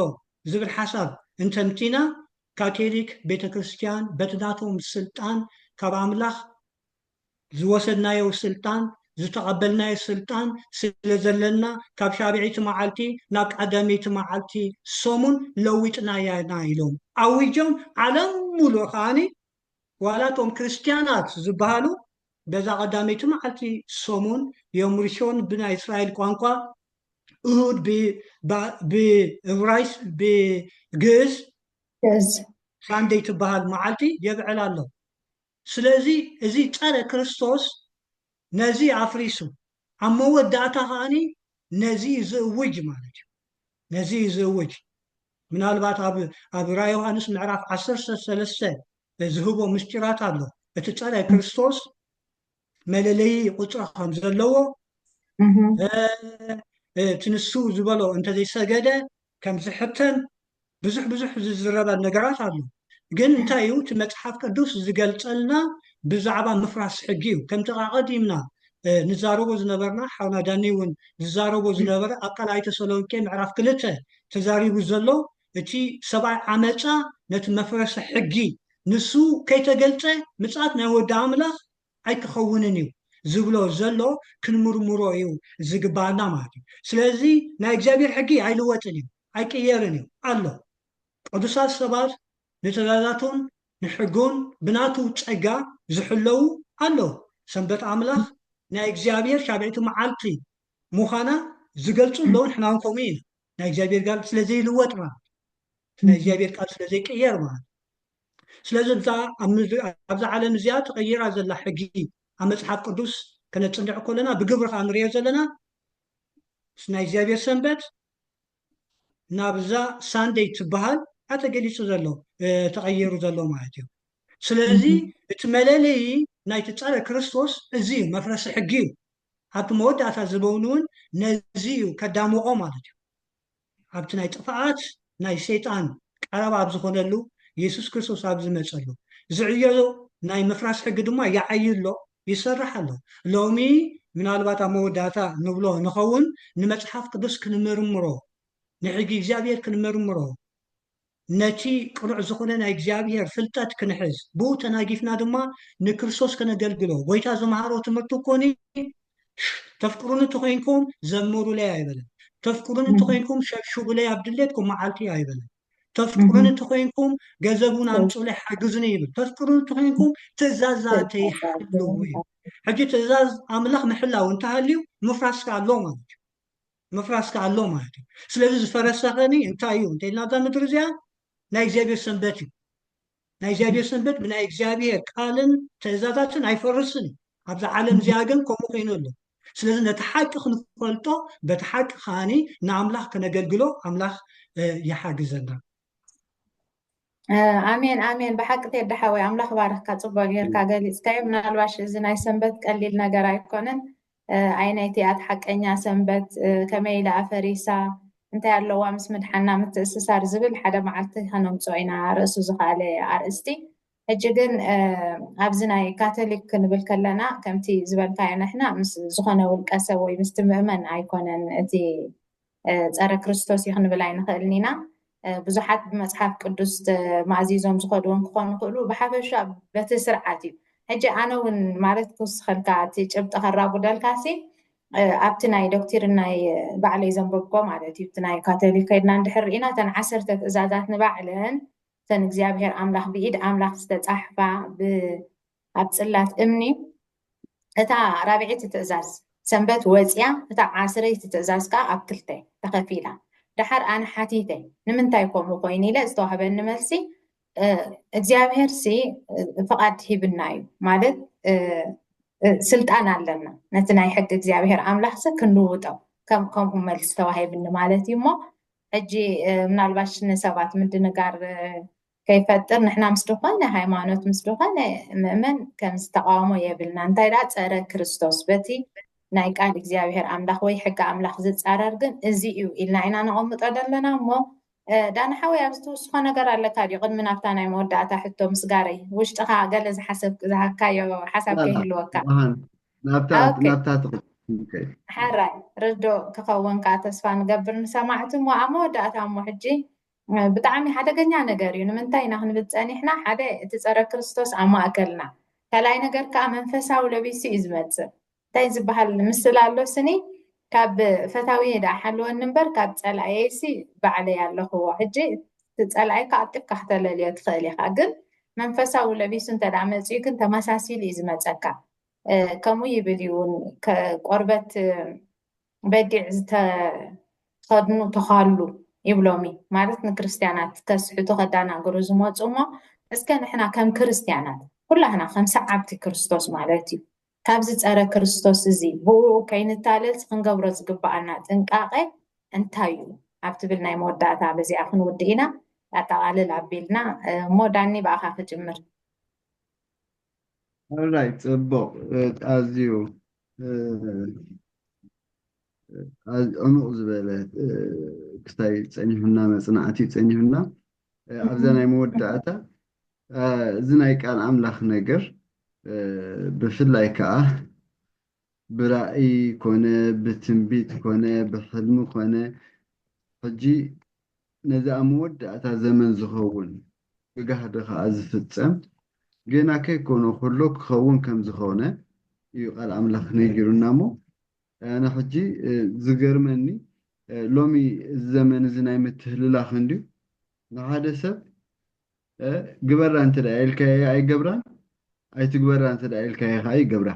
ዝብል ሓሳብ እንተምቲና ካቶሊክ ቤተክርስቲያን በትናቶም ስልጣን ካብ ኣምላኽ ዝወሰድናዮ ስልጣን ዝተቐበልናዮ ስልጣን ስለ ዘለና ካብ ሻብዒቲ መዓልቲ ናብ ቀዳመይቲ መዓልቲ ሰሙን ለዊጥና ያና ኢሎም ኣዊጆም ዓለም ሙሉእ ከዓኒ ዋላቶም ክርስቲያናት ዝበሃሉ በዛ ቀዳመይቲ መዓልቲ ሰሙን ዮም ሪሾን ብናይ እስራኤል ቋንቋ እሁድ ብዕብራይስ ብግእዝ ሳንዴይ ትበሃል መዓልቲ የብዕል ኣሎ። ስለዚ እዚ ፀረ ክርስቶስ ነዚ ኣፍሪሱ ኣብ መወዳእታ ከዓኒ ነዚ ዝእውጅ ማለት እዩ። ነዚ ዝእውጅ ምናልባት ኣብ ራእይ ዮሃንስ ምዕራፍ 13 ዝህቦ ምስጢራት ኣሎ። እቲ ፀረ ክርስቶስ መለለይ ቁፅሪ ከም ዘለዎ ትንሱ ዝበሎ እንተዘይሰገደ ከም ዝሕተም ብዙሕ ዝዝረበ ነገራት ኣሎ። ግን እንታይ እዩ እቲ መፅሓፍ ቅዱስ ዝገልፀልና ብዛዕባ ምፍራስ ሕጊ እዩ። ከምቲ ቀዲምና ንዛረቦ ዝነበርና ሓውና ዳኒ እውን ዝዛረቦ ዝነበረ ኣብ ቃልኣይ ተሰሎንቄ ምዕራፍ 2 ተዛሪቡ ዘሎ እቲ ሰብኣይ ዓመፃ ነቲ መፍረሲ ሕጊ ንሱ ከይተገልፀ ምፅኣት ናይ ወዲ ኣምላኽ ኣይክኸውንን እዩ ዝብሎ ዘሎ ክንምርምሮ እዩ ዝግባአና ማለት እዩ። ስለዚ ናይ እግዚኣብሔር ሕጊ ኣይልወጥን እዩ ኣይቅየርን እዩ ኣሎ። ቅዱሳት ሰባት ንትእዛዛቱን ንሕጉን ብናቱ ፀጋ ዝሕለዉ ኣሎ። ሰንበት ኣምላኽ ናይ እግዚኣብሔር ሻብዒቲ መዓልቲ ምዃና ዝገልፁ ኣለዉ። ንሕና እውን ከምኡ ኢና ናይ እግዚኣብሔር ቃል ስለዘይልወጥ ማለት ናይ እግዚኣብሔር ቃል ስለዘይቅየር ማለት ስለዚ ኣብዛ ዓለም እዚኣ ተቐይራ ዘላ ሕጊ ኣብ መፅሓፍ ቅዱስ ከነፅንዕ ከለና ብግብሪ ከዓ ንሪኦ ዘለና ናይ እግዚኣብሔር ሰንበት ናብዛ ሳንደይ ትበሃል ተገሊፁ ዘሎ ተቐይሩ ዘሎ ማለት እዩ። ስለዚ እቲ መለለዪ ናይቲ ፀረ ክርስቶስ እዚ እዩ መፍረሲ ሕጊ እዩ። ኣብቲ መወዳእታ ዝበውን እውን ነዚ እዩ ከዳምቆ ማለት እዩ። ኣብቲ ናይ ጥፍኣት ናይ ሰይጣን ቀረባ ኣብ ዝኾነሉ ኢየሱስ ክርስቶስ ኣብ ዝመፀሉ ዝዕዮ ናይ ምፍራስ ሕጊ ድማ ይዓይሎ ይሰርሕ ኣሎ። ሎሚ ምናልባት ኣብ መወዳእታ ንብሎ ንኸውን ንመፅሓፍ ቅዱስ ክንምርምሮ ንሕጊ እግዚኣብሔር ክንምርምሮ ነቲ ቅኑዕ ዝኾነ ናይ እግዚኣብሔር ፍልጠት ክንሕዝ ብኡ ተናጊፍና ድማ ንክርስቶስ ከነገልግሎ ጎይታ ዝመሃሮ ትምህርቲ ኮኒ ተፍቅሩን እንተኮይንኩም ዘምሩለይ ኣይበለን። ተፍቅሩን እንተኮይንኩም ሸብሽቡለይ ኣብ ድሌትኩም መዓልቲ ኣይበለን። ተፍቅሩን እንተኮይንኩም ገንዘቡን ኣምፁለይ ሓግዙኒ ይብል። ተፍቅሩን እንተኮይንኩም ትእዛዛተይ ሓልው እዩ። ሕጂ ትእዛዝ ኣምላኽ ምሕላው እንተሃልዩ ምፍራስካ ኣሎ ማለት እዩ። ምፍራስካ ኣሎ ማለት እዩ። ስለዚ ዝፈረሰኸኒ እንታይ እዩ እንተኢልና እዛ ምድሪ እዚኣ ናይ እግዚኣብሔር ሰንበት እዩ። ናይ እግዚኣብሔር ሰንበት ብናይ እግዚኣብሔር ቃልን ትእዛዛትን ኣይፈርስን እዩ። ኣብዛ ዓለም እዚኣ ግን ከምኡ ኮይኑ ኣሎ። ስለዚ ነቲ ሓቂ ክንፈልጦ በቲ ሓቂ ከዓኒ ንኣምላኽ ከነገልግሎ ኣምላኽ ይሓግዘና። ኣሜን ኣሜን። ብሓቂ ተየዳሓወይ ኣምላኽ ባርኽካ ፅቡቅ ጌርካ ገሊፅካዮ። ምናልባሽ እዚ ናይ ሰንበት ቀሊል ነገር ኣይኮነን። ዓይነይቲ እያ ሓቀኛ ሰንበት ከመይ ኢላ ኣፈሪሳ እንታይ ኣለዋ ምስ ምድሓና ምትእስሳር ዝብል ሓደ መዓልቲ ከነምፅኦ ኢና ርእሱ ዝኸኣለ ኣርእስቲ። ሕጂ ግን ኣብዚ ናይ ካቶሊክ ክንብል ከለና ከምቲ ዝበልካዮ ንሕና ምስ ዝኾነ ውልቀ ሰብ ወይ ምስቲ ምእመን ኣይኮነን እቲ ፀረ ክርስቶስ እዩ ክንብል ኣይንኽእልን ኢና። ብዙሓት ብመፅሓፍ ቅዱስ ማእዚዞም ዝኸድዎም ክኾኑ ይኽእሉ። ብሓፈሻ በቲ ስርዓት እዩ። ሕጂ ኣነ እውን ማለት ክውስኸልካ እቲ ጭብጢ ከራጉደልካሲ ኣብቲ ናይ ዶክትሪን ናይ ባዕለይ ዘንበብኮ ማለት እዩ። እቲ ናይ ካቶሊክ ከይድና እንድሕር ርኢና እተን 10 ትእዛዛት ንባዕለን እተን እግዚኣብሔር ኣምላኽ ብኢድ ኣምላኽ ዝተፃሕፋ ኣብ ፅላት እምኒ እታ 4ይቲ ትእዛዝ ሰንበት ወፅያ እታ 10ይቲ ትእዛዝ ከዓ ኣብ 2 ተኸፊላ ድሓር ኣነ ሓቲተ ንምንታይ ከምኡ ኮይኑ ኢለ ዝተዋህበኒ መልሲ እግዚኣብሔር ሲ ፍቓድ ሂብና እዩ ማለት ስልጣን ኣለና ነቲ ናይ ሕጊ እግዚኣብሔር ኣምላኽ ሲ ክንልውጦ ከምኡ መልሲ ተዋሂብኒ ማለት እዩ እሞ ሕጂ ምናልባሽ ንሰባት ምድንጋር ከይፈጥር ንሕና ምስ ድኾነ ሃይማኖት ምስ ድኾነ ምእመን ከም ዝተቃወሞ የብልና። እንታይ ዳ ፀረ ክርስቶስ በቲ ናይ ቃል እግዚኣብሔር ኣምላኽ ወይ ሕጊ ኣምላኽ ዝፃረር ግን እዚ እዩ ኢልና ኢና ነቐምጦ ዘለና እሞ ዳንሓወይ ኣብ ዝተወስኾ ነገር ኣለካ ድዩ? ቅድሚ ናብታ ናይ መወዳእታ ሕቶ ምስጋረይ ውሽጥኻ ገለ ዝሓሰብካዮ ሓሳብ ከይህልወካ ሓራይ ርዶ ክኸውንካ ተስፋ ንገብር ንሰማዕቲ እሞ ኣብ መወዳእታ እሞ ሕጂ ብጣዕሚ ሓደገኛ ነገር እዩ። ንምንታይ ኢና ክንብል ፀኒሕና? ሓደ እቲ ፀረ ክርስቶስ ኣብ ማእከልና፣ ካልኣይ ነገር ከዓ መንፈሳዊ ለቢሱ እዩ ዝመፅእ። እንታይ ዝበሃል ምስል ኣሎ ስኒ ካብ ፈታዊ ዳ ሓልወኒ እምበር ካብ ፀላእየሲ ባዕለይ ኣለኽዎ። ሕጂ እቲ ፀላእይ ከኣጢፍካ ክተለልዮ ትኽእል ኢኻ፣ ግን መንፈሳዊ ለቢሱ እንተዳ መፅኡ ግን ተመሳሲሉ እዩ ዝመፀካ። ከምኡ ይብል እውን ቆርበት በጊዕ ዝተኸድኑ ተኻሉ ይብሎሚ ማለት ንክርስቲያናት ከስሕቱ ከዳናግሩ ዝመፁ እሞ እስከ ንሕና ከም ክርስቲያናት ኩላህና ከም ሰዓብቲ ክርስቶስ ማለት እዩ ካብዚ ፀረ ክርስቶስ እዚ ብኡ ከይንታለል ክንገብሮ ዝግባአና ጥንቃቄ እንታይ እዩ ኣብ ትብል ናይ መወዳእታ በዚኣ ክንውድእ ኢና ኣጠቃልል ኣቢልና እሞ ዳኒ ብኣኻ ክጅምር። ኣራይ ፅቡቅ ኣዝዩ ዕሙቕ ዝበለ ክሳይ ፀኒሑና መፅናዕቲ ፀኒሑና ኣብዛ ናይ መወዳእታ እዚ ናይ ቃል ኣምላኽ ነገር ብፍላይ ከዓ ብራእይ ኮነ ብትንቢት ኮነ ብሕልሚ ኮነ ሕጂ ነዚ ኣብ መወዳእታ ዘመን ዝኸውን ብጋህዲ ከዓ ዝፍፀም ገና ከይኮነ ኩሎ ክኸውን ከም ዝኾነ እዩ ቃል ኣምላኽ ነጊሩና እሞ ኣነ ሕጂ ዝገርመኒ ሎሚ እዚ ዘመን እዚ ናይ ምትህልላኽ እንድዩ ንሓደ ሰብ ግበራ እንተዳ ኢልካዮ ኣይገብራን ኣይትግበራ እንተዳ ኢልካዮ ከዓ ይገብራ።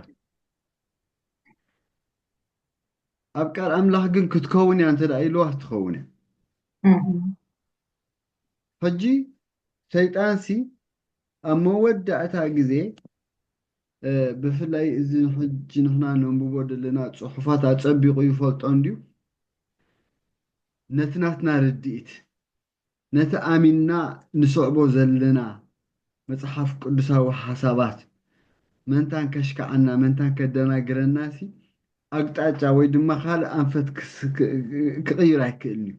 ኣብ ቃል ኣምላኽ ግን ክትከውን እያ እንተዳ ኢልዋ ትኸውን እያ። ሕጂ ሰይጣን ሲ ኣብ መወዳእታ ግዜ ብፍላይ እዚ ሕጂ ንሕና ነንብቦ ዘለና ፅሑፋት ኣፀቢቑ ይፈልጦ እንድዩ ነቲ ናትና ርድኢት ነቲ ኣሚንና ንሰዕቦ ዘለና መፅሓፍ ቅዱሳዊ ሓሳባት መንታን ከሽከዓና መንታን ከደናግረና ሲ ኣቅጣጫ ወይ ድማ ካልእ ኣንፈት ክቅይር ኣይክእል እዩ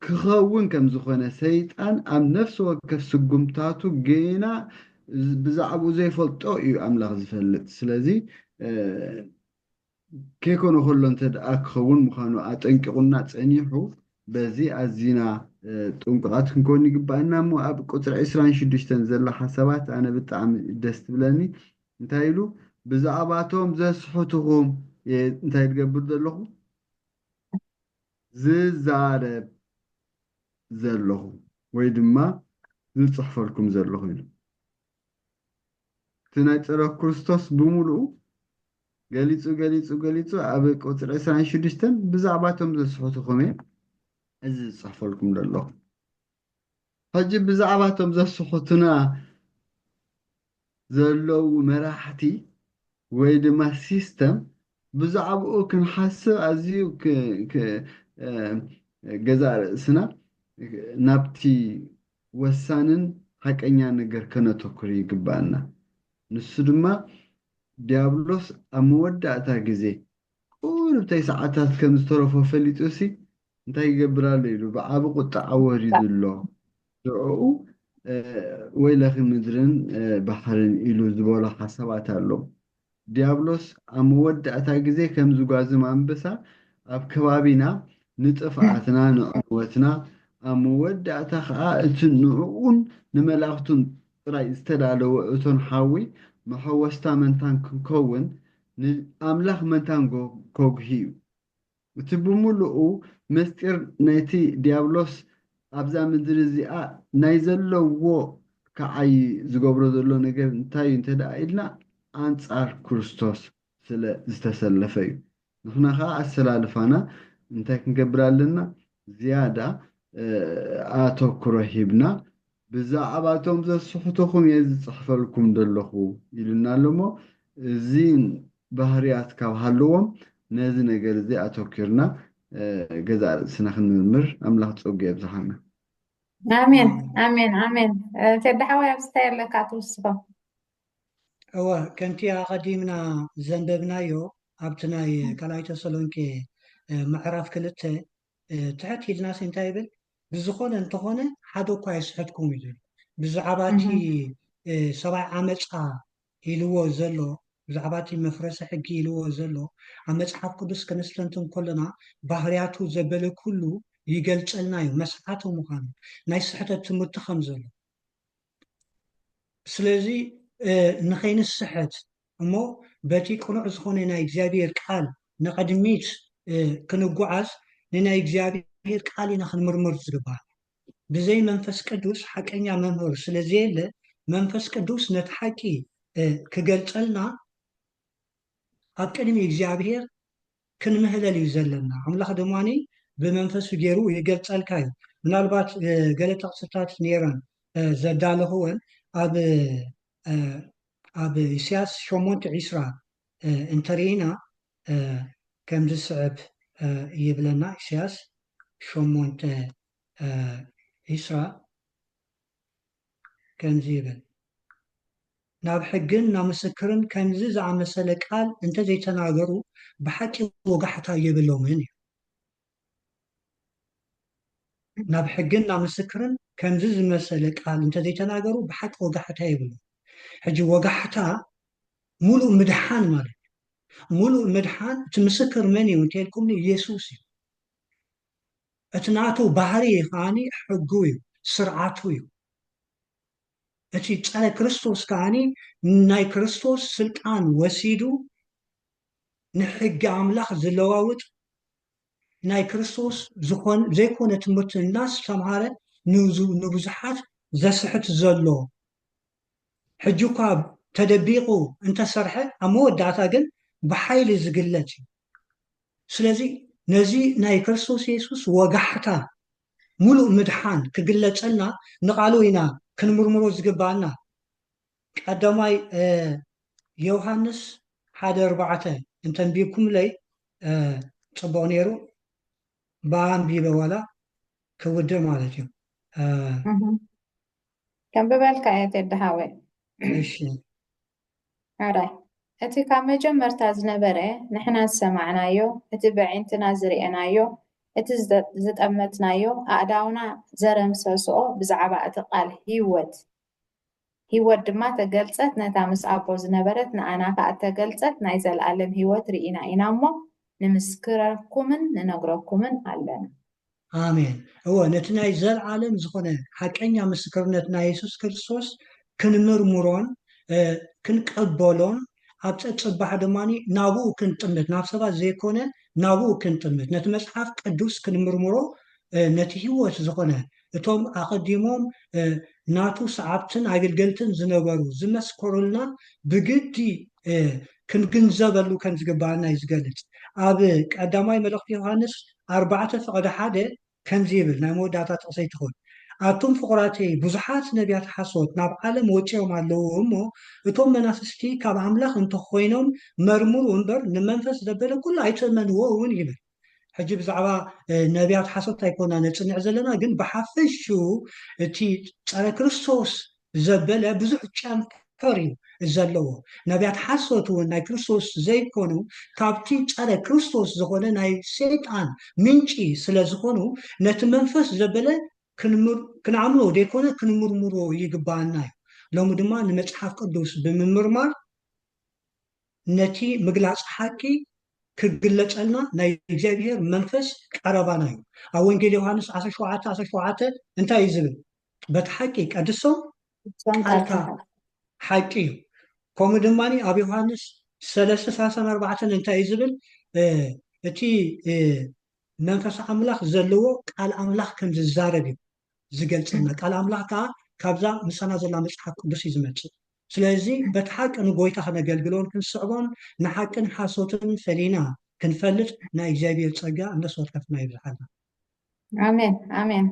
ክኸውን ከም ዝኾነ ሰይጣን ኣብ ነፍሲ ወከፍ ስጉምታቱ ገና ብዛዕባኡ ዘይፈልጦ እዩ ኣምላኽ ዝፈልጥ ስለዚ ከይኮነ ከሎ እንተደኣ ክኸውን ምዃኑ ኣጠንቂቑና ፀኒሑ በዚ ኣዝና ጥንቁቃት ክንከውን ይግባአና እሞ ኣብ ቁፅሪ 26 ዘላ ሓሳባት ኣነ ብጣዕሚ ደስ ትብለኒ እንታይ ኢሉ ብዛዕባቶም ዘስሕትኹም እንታይ ትገብር ዘለኹ ዝዛረብ ዘለኹ ወይ ድማ ዝፅሕፈልኩም ዘለኹ ኢሉ እቲ ናይ ፀረ ክርስቶስ ብምሉኡ ገሊፁ ኣብ ቁፅሪ 26 ብዛዕባቶም ዘስሕትኹም እየ እዚ ዝፅሕፈልኩም ዘለኹ ሕጂ ብዛዕባቶም ዘስሕቱና ዘለው መራሕቲ ወይ ድማ ሲስተም ብዛዕባኡ ክንሓስብ ኣዝዩ ገዛ ርእስና ናብቲ ወሳንን ሓቀኛ ነገር ከነተኩር ይግባአና ንሱ ድማ ዲያብሎስ ኣብ መወዳእታ ግዜ ቁርብተይ ሰዓታት ከም ዝተረፈ ፈሊጡ ሲ እንታይ ይገብር ኣሎ ኢሉ ብዓቢ ቁጣዕ ወሪዱ ኣሎ ድዕኡ ወይለኺ ምድርን ባሕርን ኢሉ ዝበሎ ሓሳባት ኣለዉ ዲያብሎስ ኣብ መወዳእታ ግዜ ከም ዝጓዝም ኣንበሳ ኣብ ከባቢና ንጥፍኣትና ንዕንወትና ኣብ መወዳእታ ከዓ እቲ ንዕኡን ንመላእኽቱን ጥራይ ዝተዳለወ እቶን ሓዊ መሐወስታ መንታን ክንከውን ንኣምላኽ መንታን ከጉሂ እዩ እቲ ብምሉኡ ምስጢር ናይቲ ዲያብሎስ ኣብዛ ምድሪ እዚኣ ናይ ዘለዎ ከዓይ ዝገብሮ ዘሎ ነገር እንታይ እዩ እንተደኣ ኢልና ኣንጻር ክርስቶስ ስለ ዝተሰለፈ እዩ ንሕና ከዓ ኣሰላልፋና እንታይ ክንገብር ኣለና ዝያዳ ኣተኩሮ ሂብና ብዛዕባቶም ዘስሕትኹም እየ ዝፅሕፈልኩም ዘለኹ ኢሉና ኣሎ እሞ እዚ ባህርያት ካብ ሃለዎም ነዚ ነገር እዚ ኣተኪርና ገዛ ርእስና ክንምርምር ኣምላኽ ፀጉ የብዝሓና ኣሜን ኣሜን ኣሜን ተዳሓዋይ ኣብ ስታይ ኣለካ ትውስኾ እወ ከምቲ ኣቐዲምና ዘንበብናዮ ኣብቲ ናይ ካልኣይ ተሰሎንቄ ምዕራፍ 2 ትሕት ኢልናስ እንታይ ይብል ብዝኾነ እንተኾነ ሓደ እኳ የስሕትኩም እዩ ዘሎ ብዛዕባ እቲ ሰብኣይ ዓመፃ ኢልዎ ዘሎ ብዛዕባ እቲ መፍረሲ ሕጊ ኢልዎ ዘሎ ኣብ መፅሓፍ ቅዱስ ክንስተንትን ከለና ባህርያቱ ዘበለ ኩሉ ይገልፀልና እዩ መስሓቱ ምዃኑ ናይ ስሕተት ትምህርቲ ከም ዘሎ ስለዚ ንኸይንስሕት እሞ በቲ ቅኑዕ ዝኾነ ናይ እግዚኣብሔር ቃል ንቐድሚት ክንጓዓዝ ንናይ እግዚኣብሔር ቃል ኢና ክንምርምር ዝግባእ ብዘይ መንፈስ ቅዱስ ሓቀኛ መምህር ስለዘየለ መንፈስ ቅዱስ ነቲ ሓቂ ክገልፀልና ኣብ ቅድሚ እግዚኣብሔር ክንምህለል እዩ ዘለና ኣምላኽ ድማኒ ብመንፈሱ ገይሩ ይገልፀልካ እዩ ምናልባት ገለ ጥቕስታት ነይረን ዘዳለኽወን ኣብ ኢሳያስ 8:20 እንተሪኢና ከም ዝስዕብ ይብለና ኢሳያስ 8:20 ከምዚ ይብል ናብ ሕግን ናብ ምስክርን ከምዚ ዝኣመሰለ ቃል እንተዘይተናገሩ ብሓቂ ወጋሕታ የብሎምን እዩ ናብ ሕግን ናብ ምስክርን ከምዚ ዝመሰለ ቃል እንተዘይተናገሩ ብሓቂ ወጋሕታ የብሎም ሕጂ ወጋሕታ ሙሉእ ምድሓን ማለት እዩ ሙሉእ ምድሓን እቲ ምስክር መን እዩ እንተልኩምኒ ኢየሱስ እዩ እቲ ናቱ ባህሪ ከዓኒ ሕጉ እዩ ስርዓቱ እዩ እቲ ፀረ ክርስቶስ ከዓኒ ናይ ክርስቶስ ስልጣን ወሲዱ ንሕጊ ኣምላኽ ዝለዋውጥ ናይ ክርስቶስ ዘይኮነ ትምህርቲ እናስተምሃረ ንብዙሓት ዘስሕት ዘሎ ሕጂ እኳ ተደቢቑ እንተሰርሐ ኣብ መወዳእታ ግን ብሓይሊ ዝግለፅ እዩ ስለዚ ነዚ ናይ ክርስቶስ ኢየሱስ ወጋሕታ ሙሉእ ምድሓን ክግለፀልና ንቓሉ ኢና ክንምርምሮ ዝግባአና ቀዳማይ ዮሃንስ 1:4 እንተንቢብኩምለይ ጽቡቕ ነይሩ በአንቢበ ዋላ ክውድእ ማለት እዩ كم ببالك آيات الدهاوي እሺ عراي أتي كام مجمرتا زنبرة نحنا سمعنايو أتي بعينتنا زرينايو أتي زتأمتنايو أعداونا زرم سوسو بزعبا أتقال هيوت دما تقلصت نتامس أبو زنبرت نأنا فأتقلصت نايزل ألم هيوت رئينا إنامو نمسكركمن ننقركمن ألنا آمين هو نتناي زل عالم زخونة حكينا مسكرنتنا يسوس كريستوس كنمرمرون كنقبلون أبتأت صباح دماني نابو كنتمت نافسبا زيكونة نابو كنتمت نتمسحف قدوس كنمرمرو نتهيوت زخونة اتوم أقدمهم ناتو سعبتن عقلقلتن زنبارو زمسكرلنا بقدي كنجنزبلو كنزقبالنا يزقلت قداماي ملوك يوحنس 4:1 كنزيبل نامو داتا تقصي تخون أتوم فقراتي بزحات نبيات حصوت ناب عالم وچيوم علو همو اتوم منافستي كاب عملاق انتو خوينهم مرمور ونبر نمنفس دبلا كل عيتمنوه ون يبل حجي بزعبا نبيات حصوت تايكونا نتصنع زلنا قن بحفشو تي على كريستوس زبلا بزح چام كاريو زلو نبيات حصوت وناي كريستوس زيكونو كابتي على كريستوس زخونه ناي سيطان منشي سلا زخونو نتمنفس زبلا كنعملو ديكونا كنمرمرو يقبالنا لو مدما نمصحف قدوس بممرمر نتي مقلاص حقي كقلصلنا ناي እግዚአብሔር መንፈስ ቀረባና እዩ ኣብ ወንጌል ዮሐንስ 17:17 እንታይ ይዝብል በትሐቂ ቀድሶም ቃልካ ሓቂ እዩ ከምኡ ድማኒ ኣብ ዮሐንስ 3:34 እንታይ ይዝብል እቲ መንፈስ ኣምላኽ ዘለዎ ቃል ኣምላኽ ከም ዝዛረብ እዩ ዝገልጽና ቃል ኣምላኽ ከዓ ካብዛ ምሳና ዘላ መጽሓፍ ቅዱስ እዩ ዝመጽእ ስለዚ በትሐቂ ንጎይታ ክነገልግሎን ክንስዕቦን ንሓቅን ሓሶትን ፈሊና كنفلت نا إيجابية تصقع نصور كفنا يبزحنا آمين آمين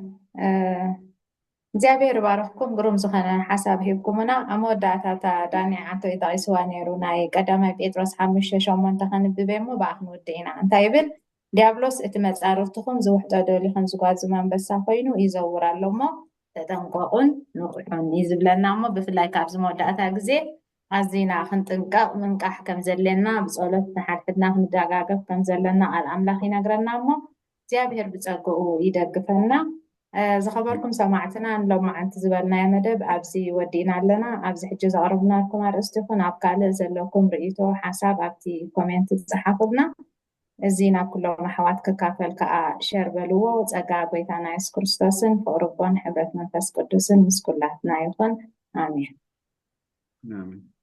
إيجابية رباركم قروم زخنا حساب هيبكمنا أمود داتا داني عنتو إذا إسوانيرو ناي قدامي بيتروس حمشة شومون تخن ببيمو باخنو الدينا انتايبل ديابلوس اتمز عرفتكم زوحدة دولي خنزقات زمان بسا خوينو إيزاور اللومو تتنقاقون نقعون إيزبلنا أمو بفلاي كابز موداتا قزي أزينا خنطنقاق منقاح كم زلنا بسؤولت نحرفدنا خندقاقف كم زلنا على أملاخي نقرنا أمو زيابهر بتساقو يدقفنا زخبركم سمعتنا لو ما أنت زبالنا يا مدب أبزي ودينا لنا أبزي حجز عربنا لكم أرستكم أبقال زلوكم رئيتو حساب أبتي كومنت تزحفبنا زينا كلهم حواتك كافل كا شير بلوو وتساقا بيتانا يس كريستوسن فأوروبان حبرت منفس قدوسن مسكولاتنا يخون آمين آمين